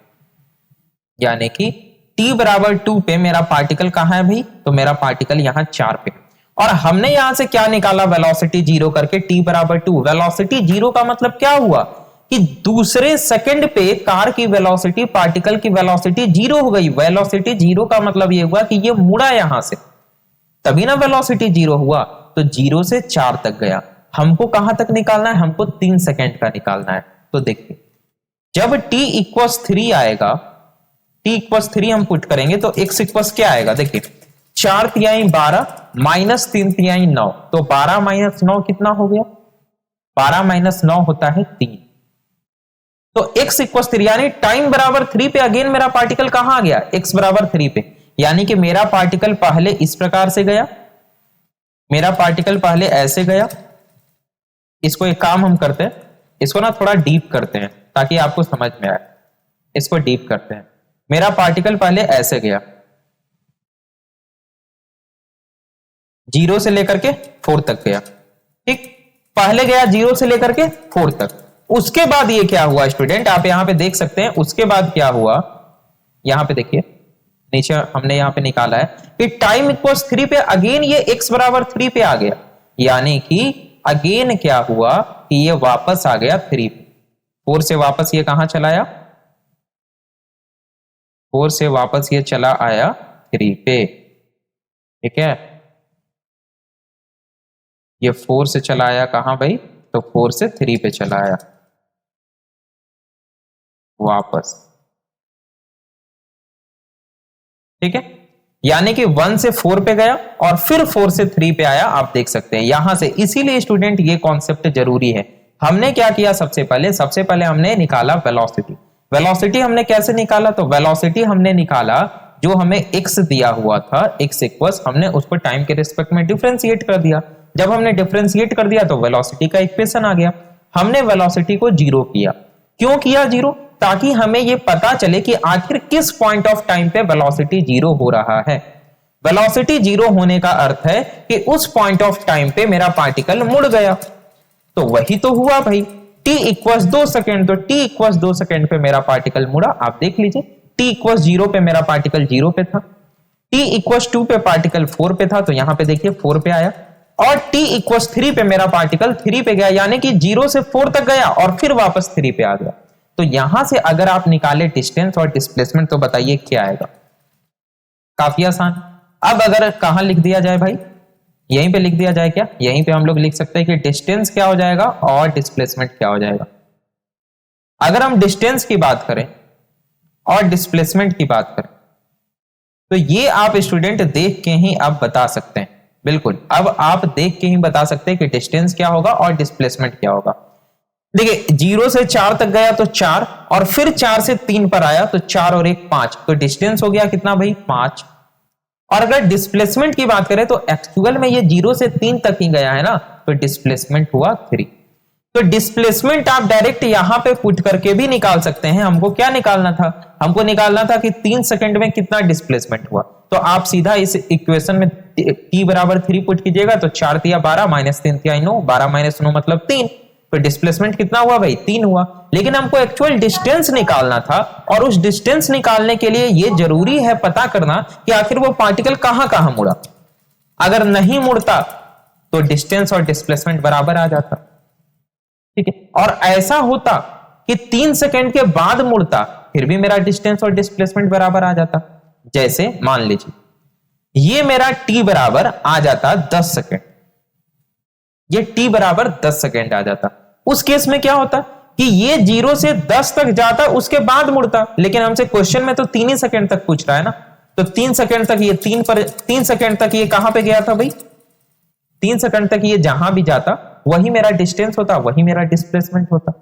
यानी कि t बराबर 2 पे मेरा पार्टिकल कहां है भाई, तो मेरा पार्टिकल यहां 4 पे। और हमने यहां से क्या निकाला, वेलोसिटी 0 करके t बराबर 2। वेलोसिटी 0 का मतलब क्या हुआ कि दूसरे सेकंड पे कार की वेलोसिटी, पार्टिकल की वेलोसिटी 0 हो गई। वेलोसिटी 0 का मतलब ये हुआ कि ये मुड़ा यहां से, तभी ना वेलोसिटी 0 हुआ। तो 0 से 4 तक गया। हमको कहां तक निकालना है, हमको 3 सेकंड का निकालना है। तो देखिए जब t इक्वल्स 3 आएगा, t इक्वल्स 3 हम पुट करेंगे तो x इक्वल्स क्या आएगा, देखिए 4 तिहाई 12 माइनस 3 तिहाई 9, तो 12 माइनस 9 कितना हो गया, 12 माइनस 9 होता है 3। तो x इक्वल्स 3 यानी टाइम बराबर 3 पे अगेन मेरा पार्टिकल कहां आ गया, x बराबर 3 पे। यानी कि मेरा पार्टिकल पहले इस प्रकार से गया, मेरा पार्टिकल पहले ऐसे गया। इसको एक काम हम करते हैं, इसको ना थोड़ा डीप करते हैं ताकि आपको समझ में आए। इसको डीप करते हैं। मेरा पार्टिकल पहले ऐसे गया, 0 से लेकर के 4 तक गया, ठीक। पहले गया 0 से लेकर के 4 तक। उसके बाद ये क्या हुआ स्टूडेंट, आप यहां पे देख सकते हैं। उसके बाद क्या हुआ, यहां पे देखिए नीचे हमने यहां पे निकाला है कि टाइम इक्वल्स 3 पे अगेन ये x बराबर 3 पे आ गया। यानी कि अगेन क्या हुआ कि ये वापस आ गया 3 पे। 4 से वापस ये कहां चला आया? 4 से वापस ये चला आया 3 पे। ठीक है, ये 4 से चला आया कहां भाई? तो 4 से 3 पे चला आया वापस। ठीक है, यानी कि 1 से 4 पे गया और फिर 4 से 3 पे आया। आप देख सकते हैं यहां से, इसीलिए स्टूडेंट ये कॉन्सेप्ट जरूरी है। हमने क्या किया? सबसे पहले हमने निकाला वेलोसिटी। वेलोसिटी हमने कैसे निकाला? तो वेलोसिटी हमने निकाला जो हमें x दिया हुआ था, x इक्वल्स, हमने उसको टाइम के रिस्पेक्ट में डिफरेंशिएट कर दिया। जब हमने डिफरेंशिएट कर दिया तो वेलोसिटी का इक्वेशन आ गया। हमने वेलोसिटी को 0 किया। क्यों किया 0? ताकि हमें यह पता चले कि आखिर किस पॉइंट ऑफ टाइम पे वेलोसिटी 0 हो रहा है। वेलोसिटी 0 होने का अर्थ है कि उस पॉइंट ऑफ टाइम पे मेरा पार्टिकल मुड़ गया। तो वही तो हुआ भाई, t इक्वल्स 2 सेकेंड, तो t इक्वल्स 2 सेकेंड पे मेरा पार्टिकल मुड़ा। आप देख लीजिए, t इक्वल्स 0 पे मेरा पार्टिकल 0 पे था, t इक्वल्स 2 पे पार्टिकल 4 पे था, तो यहां पे देखिए 4 पे आया, और t इक्वल्स 3 पे मेरा पार्टिकल 3 पे गया, यानी कि 0 से 4 तक गया और फिर वापस 3 पे आ गया। तो यहां से अगर आप निकाले डिस्टेंस और डिस्प्लेसमेंट तो बताइए क्या आएगा? काफी आसान। अब अगर कहां लिख दिया जाए भाई? यहीं पे लिख दिया जाए क्या? यहीं पे हम लोग लिख सकते हैं कि डिस्टेंस क्या हो जाएगा और डिस्प्लेसमेंट क्या हो जाएगा। अगर हम डिस्टेंस की बात करें और डिस्प्लेसमेंट की बात करें तो ये आप स्टूडेंट देख के ही आप बता सकते हैं। बिल्कुल, अब आप देख के ही बता सकते हैं कि डिस्टेंस क्या होगा और डिस्प्लेसमेंट क्या होगा। देखिए 0 से 4 तक गया तो 4, और फिर 4 से 3 पर आया तो 4 और 1 5, तो डिस्टेंस हो गया कितना भाई? 5। और अगर डिस्प्लेसमेंट की बात करें तो एक्चुअल में ये 0 से 3 तक ही गया है ना, तो डिस्प्लेसमेंट हुआ 3। तो डिस्प्लेसमेंट आप डायरेक्ट यहां पे पुट करके भी निकाल सकते हैं। हमको क्या निकालना था? हमको निकालना था कि 3 सेकंड में कितना डिस्प्लेसमेंट हुआ। तो आप सीधा इस इक्वेशन में t बराबर 3 पुट कीजिएगा, तो 4 तिया 12 माइनस 3 तिया 9, 12 माइनस 9 मतलब 3। तो डिस्प्लेसमेंट कितना हुआ भाई? 3 हुआ। लेकिन हमको एक्चुअल डिस्टेंस निकालना था, और उस डिस्टेंस निकालने के लिए यह जरूरी है पता करना कि आखिर वो पार्टिकल कहां कहां मुड़ा। अगर नहीं मुड़ता तो डिस्टेंस और डिस्प्लेसमेंट बराबर आ जाता। ठीक है, और ऐसा होता कि 3 सेकंड के बाद मुड़ता, फिर भी मेरा डिस्टेंस और डिस्प्लेसमेंट बराबर आ जाता। जैसे मान लीजिए ये मेरा t बराबर आ जाता 10 सेकंड, ये t बराबर 10 सेकंड आ जाता। उस केस में क्या होता कि ये 0 से 10 तक जाता, उसके बाद मुड़ता। लेकिन हमसे क्वेश्चन में तो 3 ही सेकंड तक पूछ रहा है ना, तो 3 सेकंड तक ये 3 सेकंड तक ये कहां पे गया था भाई? 3 सेकंड तक ये जहां भी जाता वही मेरा डिस्टेंस होता, वही मेरा डिस्प्लेसमेंट होता।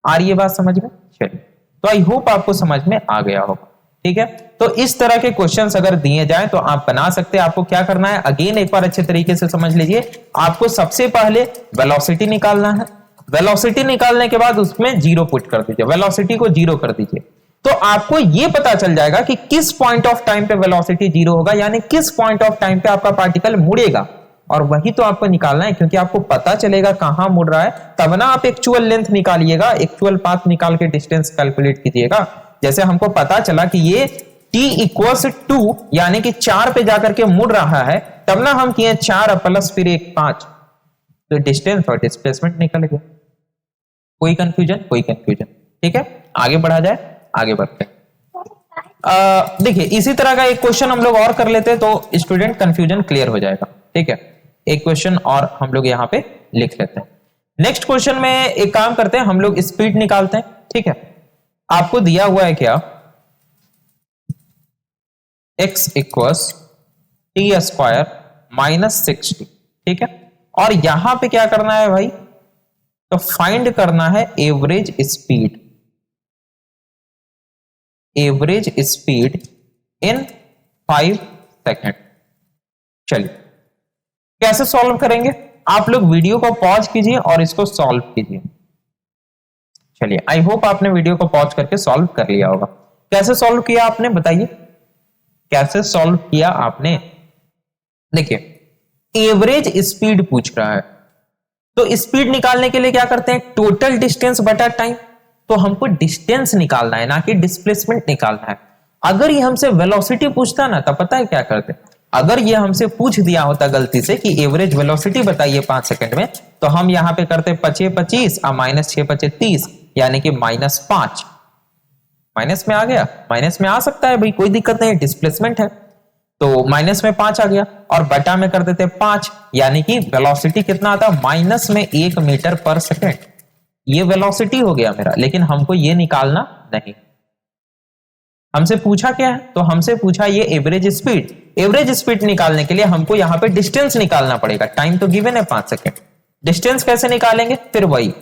आ रही है बात समझ में? चलिए, तो आई होप आपको समझ में आ गया होगा। ठीक है, तो इस तरह के क्वेश्चंस अगर दिए जाएं तो आप बना सकते हैं। आपको क्या करना है, अगेन एक बार अच्छे तरीके से समझ लीजिए। आपको सबसे पहले वेलोसिटी निकालना है। वेलोसिटी निकालने के बाद उसमें 0 पुट कर दीजिए, वेलोसिटी को 0 कर दीजिए, तो आपको यह पता चल जाएगा कि किस पॉइंट ऑफ टाइम पे वेलोसिटी 0 होगा, यानी किस पॉइंट ऑफ टाइम पे आपका पार्टिकल मुड़ेगा। और वही तो आपको निकालना है, क्योंकि आपको पता चलेगा कहां मुड़ रहा है, तब ना आप एक्चुअल लेंथ निकालिएगा, एक्चुअल पाथ निकाल के डिस्टेंस कैलकुलेट कीजिएगा। जैसे हमको पता चला कि ये t इक्वल्स 2 यानी कि 4 पे जाकर के मुड़ रहा है, तब ना हम किए 4 प्लस फिर 1 5, तो डिस्टेंस और डिस्प्लेसमेंट निकल गया। कोई कंफ्यूजन? कोई कंफ्यूजन? ठीक है, आगे बढ़ा जाए, आगे बढ़ते हैं। देखिए इसी तरह का एक क्वेश्चन हम लोग और कर लेते हैं तो स्टूडेंट कंफ्यूजन क्लियर हो जाएगा। ठीक है, एक क्वेश्चन और हम लोग यहां पे लिख लेते हैं। नेक्स्ट क्वेश्चन में एक काम करते हैं, हम लोग स्पीड निकालते हैं। ठीक है, आपको दिया हुआ है क्या, x equals T square minus 60। ठीक है, और यहां पे क्या करना है भाई, तो फाइंड करना है average speed, average speed in 5 second. चलिए कैसे सॉल्व करेंगे, आप लोग वीडियो को पॉज कीजिए और इसको सॉल्व कीजिए। चलिए, आई होप आपने वीडियो को पॉज करके सॉल्व कर लिया होगा। कैसे सॉल्व किया आपने, बताइए कैसे सॉल्व किया आपने। देखिए एवरेज स्पीड पूछ रहा है, तो स्पीड निकालने के लिए क्या करते हैं, टोटल डिस्टेंस बटा टाइम। तो हमको डिस्टेंस निकालना है, ना कि डिस्प्लेसमेंट निकालना है। अगर ये हमसे वेलोसिटी पूछता ना, तब पता है क्या करते, अगर ये हमसे पूछ दिया होता गलती से कि एवरेज वेलोसिटी बताइए 5 सेकंड में, तो हम यहाँ पे करते 5 25 और -6 5 30, यानी कि -5। माइनस में आ गया, माइनस में आ सकता है भाई, कोई दिक्कत नहीं, डिस्प्लेसमेंट है। तो माइनस में 5 आ गया और बटा में कर देते 5, यानी कि वेलोसिटी कितना आता है, माइनस में 1 मीटर पर सेकेंड। ये वेलोसिटी हो गया मेरा, लेकिन हमको ये निकालना नहीं। हमसे पूछा क्या है, तो हमसे पूछा ये एवरेज स्पीड। एवरेज स्पीड निकालने के लिए हमको यहां पे डिस्टेंस निकालना पड़ेगा। टाइम तो गिवन है 5 सेकेंड, डिस्टेंस कैसे निकालेंगे, फिर वही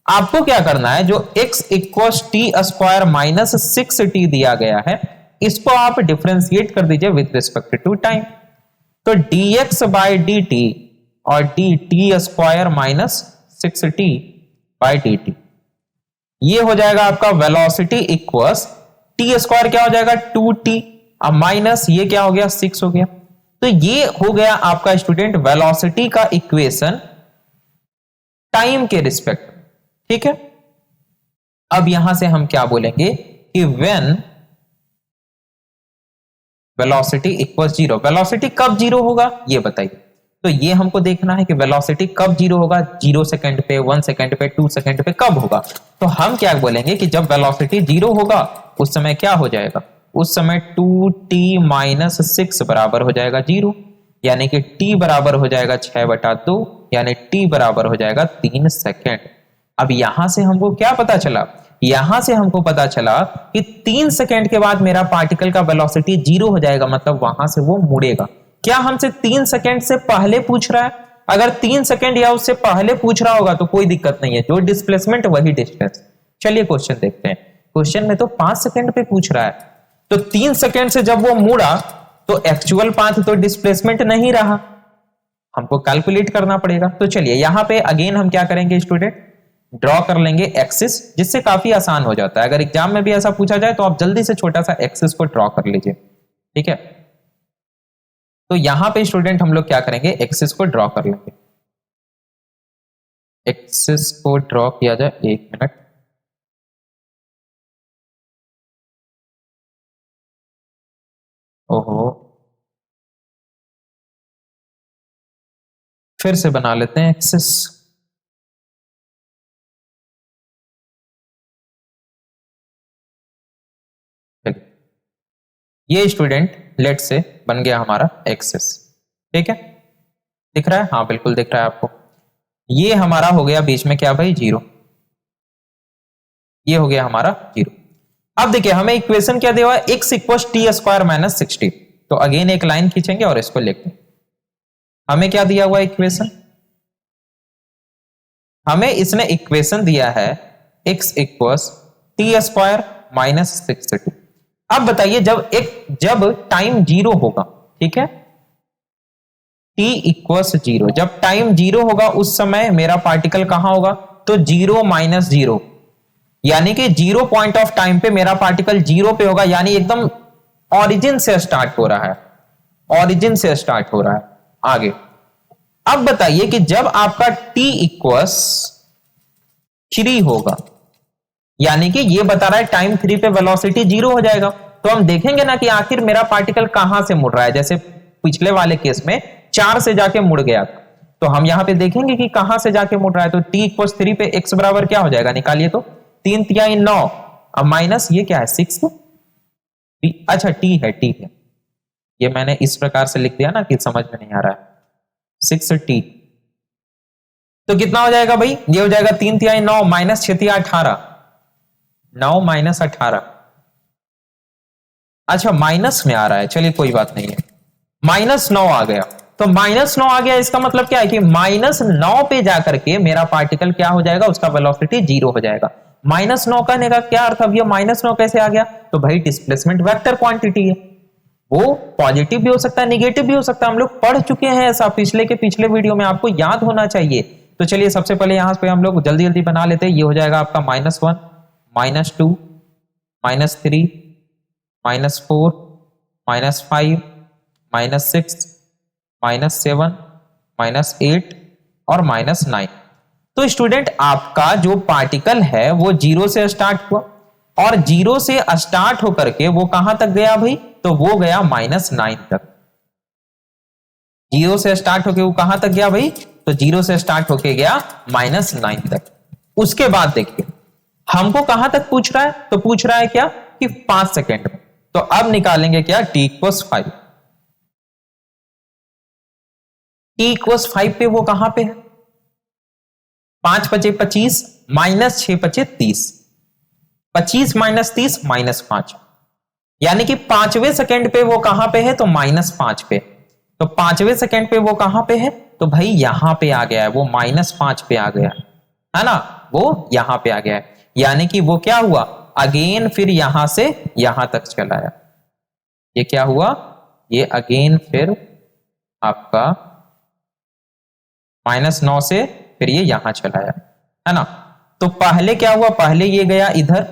आपको क्या करना है, जो x equal T square minus 6t दिया गया है, इसको आप डिफरेंशिएट कर दीजिए विद रिस्पेक्ट टू टाइम। तो dx बाई dt और dt square minus 6t by dt, ये हो जाएगा आपका वेलोसिटी इक्वल्स टी स्क्वायर क्या हो जाएगा 2t, अब माइनस ये क्या हो गया 6 हो गया। तो ये हो गया आपका स्टूडेंट वेलोसिटी का इक्वेशन टाइम के रिस्पेक्ट। ठीक है, अब यहां से हम क्या बोलेंगे कि व्हेन वेलोसिटी इक्वल्स 0, वेलोसिटी कब 0 होगा ये बताइए। तो ये हमको देखना है कि वेलोसिटी कब 0 होगा, 0 सेकंड पे, 1 सेकंड पे, 2 सेकंड पे कब होगा। तो हम क्या बोलेंगे कि जब वेलोसिटी 0 होगा उस समय क्या हो जाएगा, उस समय 2t माइनस 6 बराबर हो जाएगा 0, यानी कि t बराबर हो जाएगा 6/2, यानी t बराबर हो जाएगा 3 सेकेंड। अब यहां से हमको क्या पता चला, यहां से हमको पता चला कि 3 सेकेंड के बाद मेरा पार्टिकल का वेलोसिटी 0 हो जाएगा, मतलब वहां से वो मुड़ेगा। क्या हमसे 3 सेकेंड से पहले पूछ रहा है? अगर 3 सेकेंड या उससे पहले पूछ रहा होगा तो कोई दिक्कत नहीं है, जो डिस्प्लेसमेंट वही डिस्टेंस। चलिए क्वेश्चन देखते हैं। क्वेश्चन में तो 5 सेकेंड पे पूछ रहा है, तो 3 सेकेंड से जब वो मुड़ा तो एक्चुअल पाथ तो डिस्प्लेसमेंट नहीं रहा, हमको कैलकुलेट करना पड़ेगा। तो चलिए यहां पे अगेन हम क्या करेंगे स्टूडेंट, ड्रॉ कर लेंगे एक्सिस, जिससे काफी आसान हो जाता है। अगर एग्जाम में भी ऐसा पूछा जाए तो आप जल्दी से छोटा सा एक्सिस को ड्रॉ कर लीजिए। ठीक है, तो यहां पे स्टूडेंट हम लोग क्या करेंगे, एक्सिस को ड्रॉ कर लेंगे। एक्सिस को ड्रॉ किया जाए, 1 मिनट। ओहो, फिर से बना लेते हैं एक्सिस। ये स्टूडेंट लेट से बन गया हमारा एक्सिस। ठीक है, दिख रहा है, हाँ बिल्कुल दिख रहा है आपको। ये हमारा हो गया बीच में क्या भाई 0, ये हो गया हमारा 0। अब देखिए हमें इक्वेशन क्या दिया हुआ है, x equal T square minus 60। तो अगेन एक लाइन खींचेंगे और इसको लिखते हैं। हमें क्या दिया हुआ है इक्वेशन, हमें इसने इक्वेशन दिया है x equal T square minus 60। अब बताइए जब टाइम 0 होगा, ठीक है, t इक्वल्स 0, जब टाइम 0 होगा उस समय मेरा पार्टिकल कहां होगा, तो 0 माइनस 0, यानी कि 0 पॉइंट ऑफ टाइम पे मेरा पार्टिकल 0 पे होगा, यानी एकदम ओरिजिन से स्टार्ट हो रहा है, ओरिजिन से स्टार्ट हो रहा है आगे। अब बताइए कि जब आपका t इक्वल्स 3 होगा, यानी कि ये बता रहा है टाइम 3 पे वेलोसिटी 0 हो जाएगा, तो हम देखेंगे ना कि आखिर मेरा पार्टिकल कहां से मुड़ रहा है। जैसे पिछले वाले केस में 4 से जाके मुड़ गया, तो हम यहां पे देखेंगे कि कहां से जाके मुड़ रहा है। तो t इक्वल 3 पे x बराबर क्या हो जाएगा, निकालिए तो 3 तिहाई 9, अब माइनस ये क्या है 6, अच्छा t है, ये मैंने इस प्रकार से लिख दिया ना कि समझ में नहीं आ रहा है, 6t। तो कितना हो जाएगा भाई, ये हो जाएगा 3 तिहाई 9 माइनस 6 तिहाई 18, 9 माइनस 18, अच्छा माइनस में आ रहा है, चलिए कोई बात नहीं है, -9 आ गया। तो -9 आ गया, इसका मतलब क्या है कि -9 पे जाकर के मेरा पार्टिकल क्या हो जाएगा, उसका वेलोसिटी 0 हो जाएगा। -9 कहने का क्या अर्थ, अब ये -9 कैसे आ गया, तो भाई डिस्प्लेसमेंट वेक्टर क्वांटिटी है, वो पॉजिटिव भी हो सकता है, निगेटिव भी हो सकता है। हम लोग पढ़ चुके हैं ऐसा पिछले के पिछले वीडियो में, आपको याद होना चाहिए। तो चलिए सबसे पहले यहां पे हम लोग जल्दी जल्दी बना लेते हैं। ये हो जाएगा आपका -1, -2, -3, -4, -5, -6, -7, -8 और -9। तो स्टूडेंट आपका जो पार्टिकल है वो 0 से स्टार्ट हुआ और 0 से स्टार्ट होकर के वो कहां तक गया भाई, तो वो गया -9 तक। 0 से स्टार्ट होकर वो कहां तक गया भाई, तो 0 से स्टार्ट होके गया -9 तक। उसके बाद देखिए हमको कहां तक पूछ रहा है, तो पूछ रहा है क्या कि 5 सेकेंड में। तो अब निकालेंगे क्या, t = 5। t = 5 पे वो कहां पे है, 5 × 5 = 25 -6 × 5 = 30, 25 - 30 -5, यानी कि 5वें सेकंड पे वो कहां पे है, तो -5 पे। तो 5वें सेकंड पे वो कहां पे है, तो भाई यहां पे आ गया है, वो -5 पे आ गया है ना, वो यहां पे आ गया है। यानी कि वो क्या हुआ, अगेन फिर यहां से यहां तक चला आया। ये क्या हुआ, ये अगेन फिर आपका -9 से फिर ये यहां चला आया, है ना। तो पहले क्या हुआ, पहले ये गया इधर,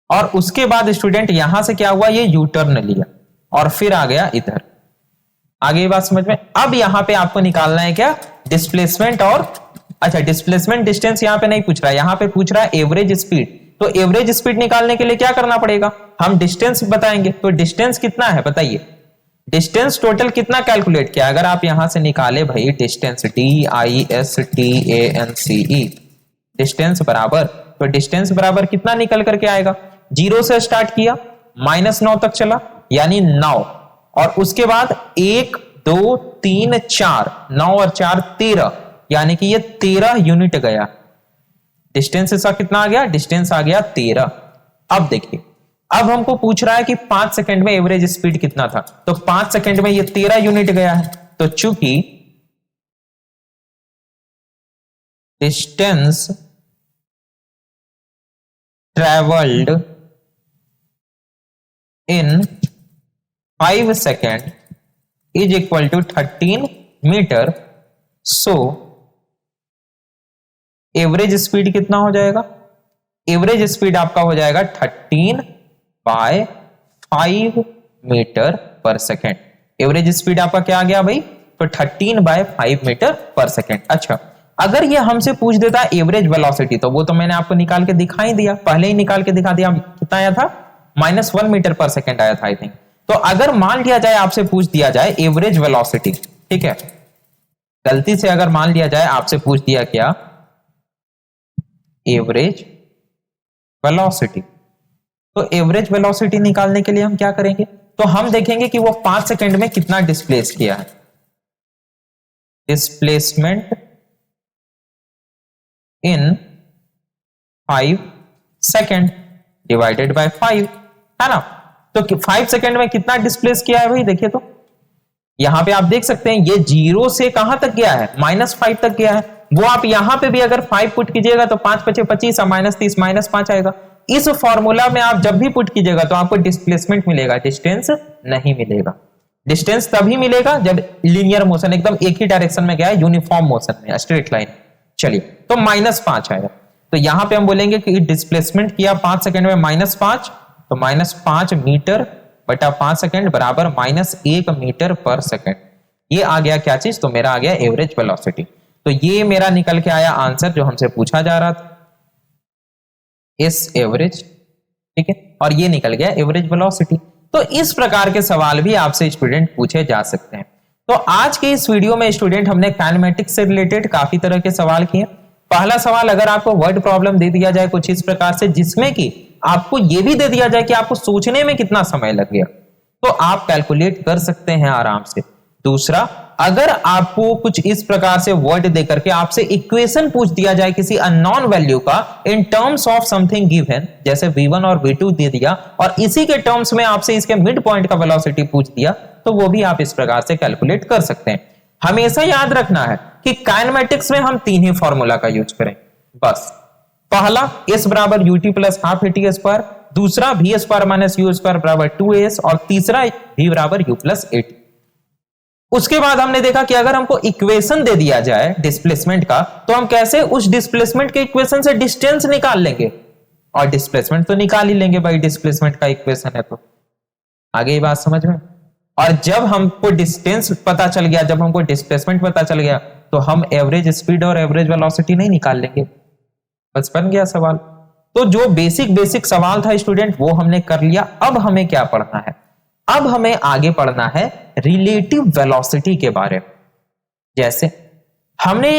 और उसके बाद स्टूडेंट यहां से क्या हुआ, ये यू टर्न लिया और फिर आ गया इधर। आगे बात समझ में। अब यहां पे आपको निकालना है क्या, डिस्प्लेसमेंट और, अच्छा डिस्प्लेसमेंट डिस्टेंस यहां पे नहीं पूछ रहा है, यहां पे पूछ रहा है एवरेज स्पीड। तो एवरेज स्पीड निकालने के लिए क्या करना पड़ेगा, हम डिस्टेंस बताएंगे। तो डिस्टेंस कितना है बताइए, डिस्टेंस टोटल कितना कैलकुलेट किया, अगर आप यहां से निकाले भाई डिस्टेंस, DISTANCE, डिस्टेंस बराबर, तो डिस्टेंस बराबर कितना निकल करके आएगा, 0 से स्टार्ट किया -9 तक चला यानी 9, और उसके बाद 1 2 3 4, 9 और 4 13, यानी कि ये 13 यूनिट गया। डिस्टेंस इसका कितना आ गया, डिस्टेंस आ गया 13। अब देखिए अब हमको पूछ रहा है कि 5 सेकंड में एवरेज स्पीड कितना था, तो 5 सेकंड में ये 13 यूनिट गया है। तो चूंकि distance travelled in 5 second is equal to 13 metre, so average speed कितना हो जाएगा, एवरेज स्पीड आपका हो जाएगा 13/5 metre per second. Average speed आपका क्या आ गया भाई, तो 13/5 मीटर पर सेकेंड। अच्छा अगर ये हमसे पूछ देता एवरेज वेलोसिटी, तो वो तो मैंने आपको निकाल के दिखा ही दिया, पहले ही निकाल के दिखा दिया, कितना आया था, -1 मीटर पर सेकेंड आया था आई थिंक। तो अगर मान लिया जाए आपसे पूछ दिया जाए एवरेज वेलोसिटी, ठीक है, गलती से अगर मान लिया जाए आपसे पूछ दिया क्या, एवरेज वेलोसिटी, तो एवरेज वेलोसिटी निकालने के लिए हम क्या करेंगे, तो हम देखेंगे कि वो 5 सेकंड में कितना डिस्प्लेस किया है। Displacement in 5 second divided by 5, है ना। तो 5 सेकंड में कितना डिस्प्लेस किया है भाई, देखिए तो यहां पे आप देख सकते हैं ये 0 से कहां तक गया है, -5 तक गया है। वो आप यहां पे भी अगर 5 पुट कीजिएगा तो 5 × 5 = 25 और -30 -5 आएगा। इस फॉर्मूला में आप जब भी पुट कीजिएगा तो आपको डिस्प्लेसमेंट मिलेगा, डिस्टेंस नहीं मिलेगा। डिस्टेंस तभी मिलेगा जब लीनियर मोशन एकदम एक ही डायरेक्शन में गया है, यूनिफॉर्म मोशन में, स्ट्रेट लाइन। चलिए तो -5 आएगा, तो यहां पे हम बोलेंगे कि डिस्प्लेसमेंट किया 5 सेकंड में -5, तो -5 मीटर बटा 5 सेकंड बराबर -1 मीटर पर सेकंड। ये आ गया क्या चीज, तो मेरा आ गया एवरेज वेलोसिटी। तो ये मेरा निकल के आया आंसर जो हमसे पूछा जा रहा था, इस एवरेज, ठीक है, और ये निकल गया एवरेज वेलोसिटी। तो इस प्रकार के सवाल भी आपसे स्टूडेंट पूछे जा सकते हैं। तो आज के इस वीडियो में स्टूडेंट हमने काइनेमेटिक्स से रिलेटेड काफी तरह के सवाल किए। पहला सवाल, अगर आपको वर्ड प्रॉब्लम दे दिया जाए कुछ इस प्रकार से जिसमें कि आपको यह भी दे दिया जाए कि आपको सोचने में कितना समय लग गया, तो आप कैलकुलेट कर सकते हैं आराम से। दूसरा, अगर आपको कुछ इस प्रकार से वर्ड देकर के आपसे इक्वेशन पूछ दिया जाए किसी अननोन वैल्यू का in terms of something given, जैसे v1 और v2 दे दिया और इसी के टर्म्स में आपसे इसके मिड पॉइंट का वेलोसिटी पूछ दिया, तो वो भी आप इस प्रकार से कैलकुलेट कर सकते हैं। हमेशा याद रखना है कि काइनेमेटिक्स में हम 3 ही फॉर्मूला का यूज करें बस। पहला s बराबर ut plus half at square, दूसरा v square minus u square बराबर 2as, और तीसरा v बराबर u प्लस 8। उसके बाद हमने देखा कि अगर हमको इक्वेशन दे दिया जाए डिस्प्लेसमेंट का, तो हम कैसे उस डिस्प्लेसमेंट के इक्वेशन से डिस्टेंस निकाल लेंगे, और डिस्प्लेसमेंट तो निकाल ही लेंगे भाई, डिस्प्लेसमेंट का इक्वेशन है तो। आगे ये बात समझ में। और जब हमको डिस्टेंस पता चल गया, जब हमको डिस्प्लेसमेंट पता चल गया, तो हम एवरेज स्पीड और एवरेज वेलोसिटी नहीं निकाल लेंगे, बस बन गया सवाल। तो जो बेसिक सवाल था स्टूडेंट वो हमने कर लिया। अब हमें क्या पढ़ना है, अब हमें आगे पढ़ना है रिलेटिव वेलोसिटी के बारे में। जैसे हमने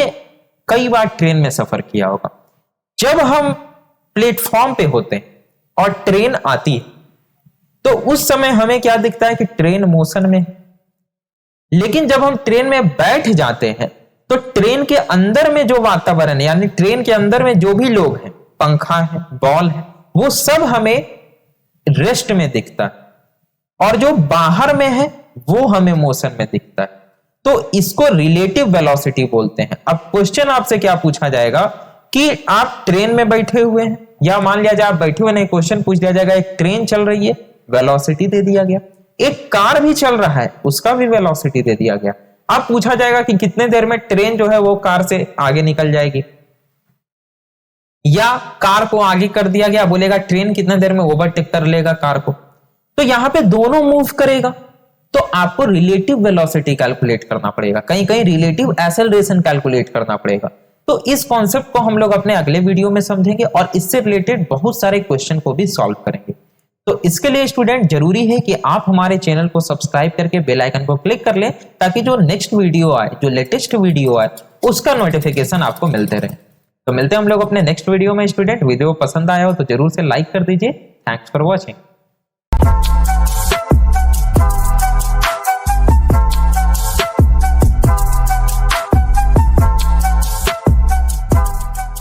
कई बार ट्रेन में सफर किया होगा, जब हम प्लेटफॉर्म पे होते हैं और ट्रेन आती है तो उस समय हमें क्या दिखता है कि ट्रेन मोशन में है। लेकिन जब हम ट्रेन में बैठ जाते हैं तो ट्रेन के अंदर में जो वातावरण है, यानी ट्रेन के अंदर में जो भी लोग हैं, पंखा है, बॉल है, वो सब हमें रेस्ट में दिखता है और जो बाहर में है वो हमें मोशन में दिखता है। तो इसको रिलेटिव वेलोसिटी बोलते हैं। अब क्वेश्चन आपसे क्या पूछा जाएगा कि आप ट्रेन में बैठे हुए हैं, या मान लिया जाए आप बैठे हुए नहीं, क्वेश्चन पूछ दिया जाएगा एक ट्रेन चल रही है, वेलोसिटी दे दिया गया, एक कार भी चल रहा है, उसका भी वेलोसिटी दे दिया गया। अब पूछा जाएगा कि कितने देर में ट्रेन जो है वो कार से आगे निकल जाएगी, या कार को आगे कर दिया गया, बोलेगा ट्रेन कितने देर में ओवरटेक कर लेगा कार को। तो यहां पे दोनों मूव करेगा, तो आपको रिलेटिव वेलोसिटी कैलकुलेट करना पड़ेगा, कहीं कहीं रिलेटिव एक्सेलरेशन कैलकुलेट करना पड़ेगा। तो इस कॉन्सेप्ट को हम लोग अपने अगले वीडियो में समझेंगे और इससे रिलेटेड बहुत सारे क्वेश्चन को भी सॉल्व करेंगे। तो इसके लिए स्टूडेंट जरूरी है कि आप हमारे चैनल को सब्सक्राइब करके बेल आइकन को क्लिक कर लें, ताकि जो नेक्स्ट वीडियो आए, जो लेटेस्ट वीडियो आए, उसका नोटिफिकेशन आपको मिलते रहे। तो मिलते हैं हम लोग अपने नेक्स्ट वीडियो में स्टूडेंट। वीडियो पसंद आया हो तो जरूर से लाइक कर दीजिए। Thanks for watching.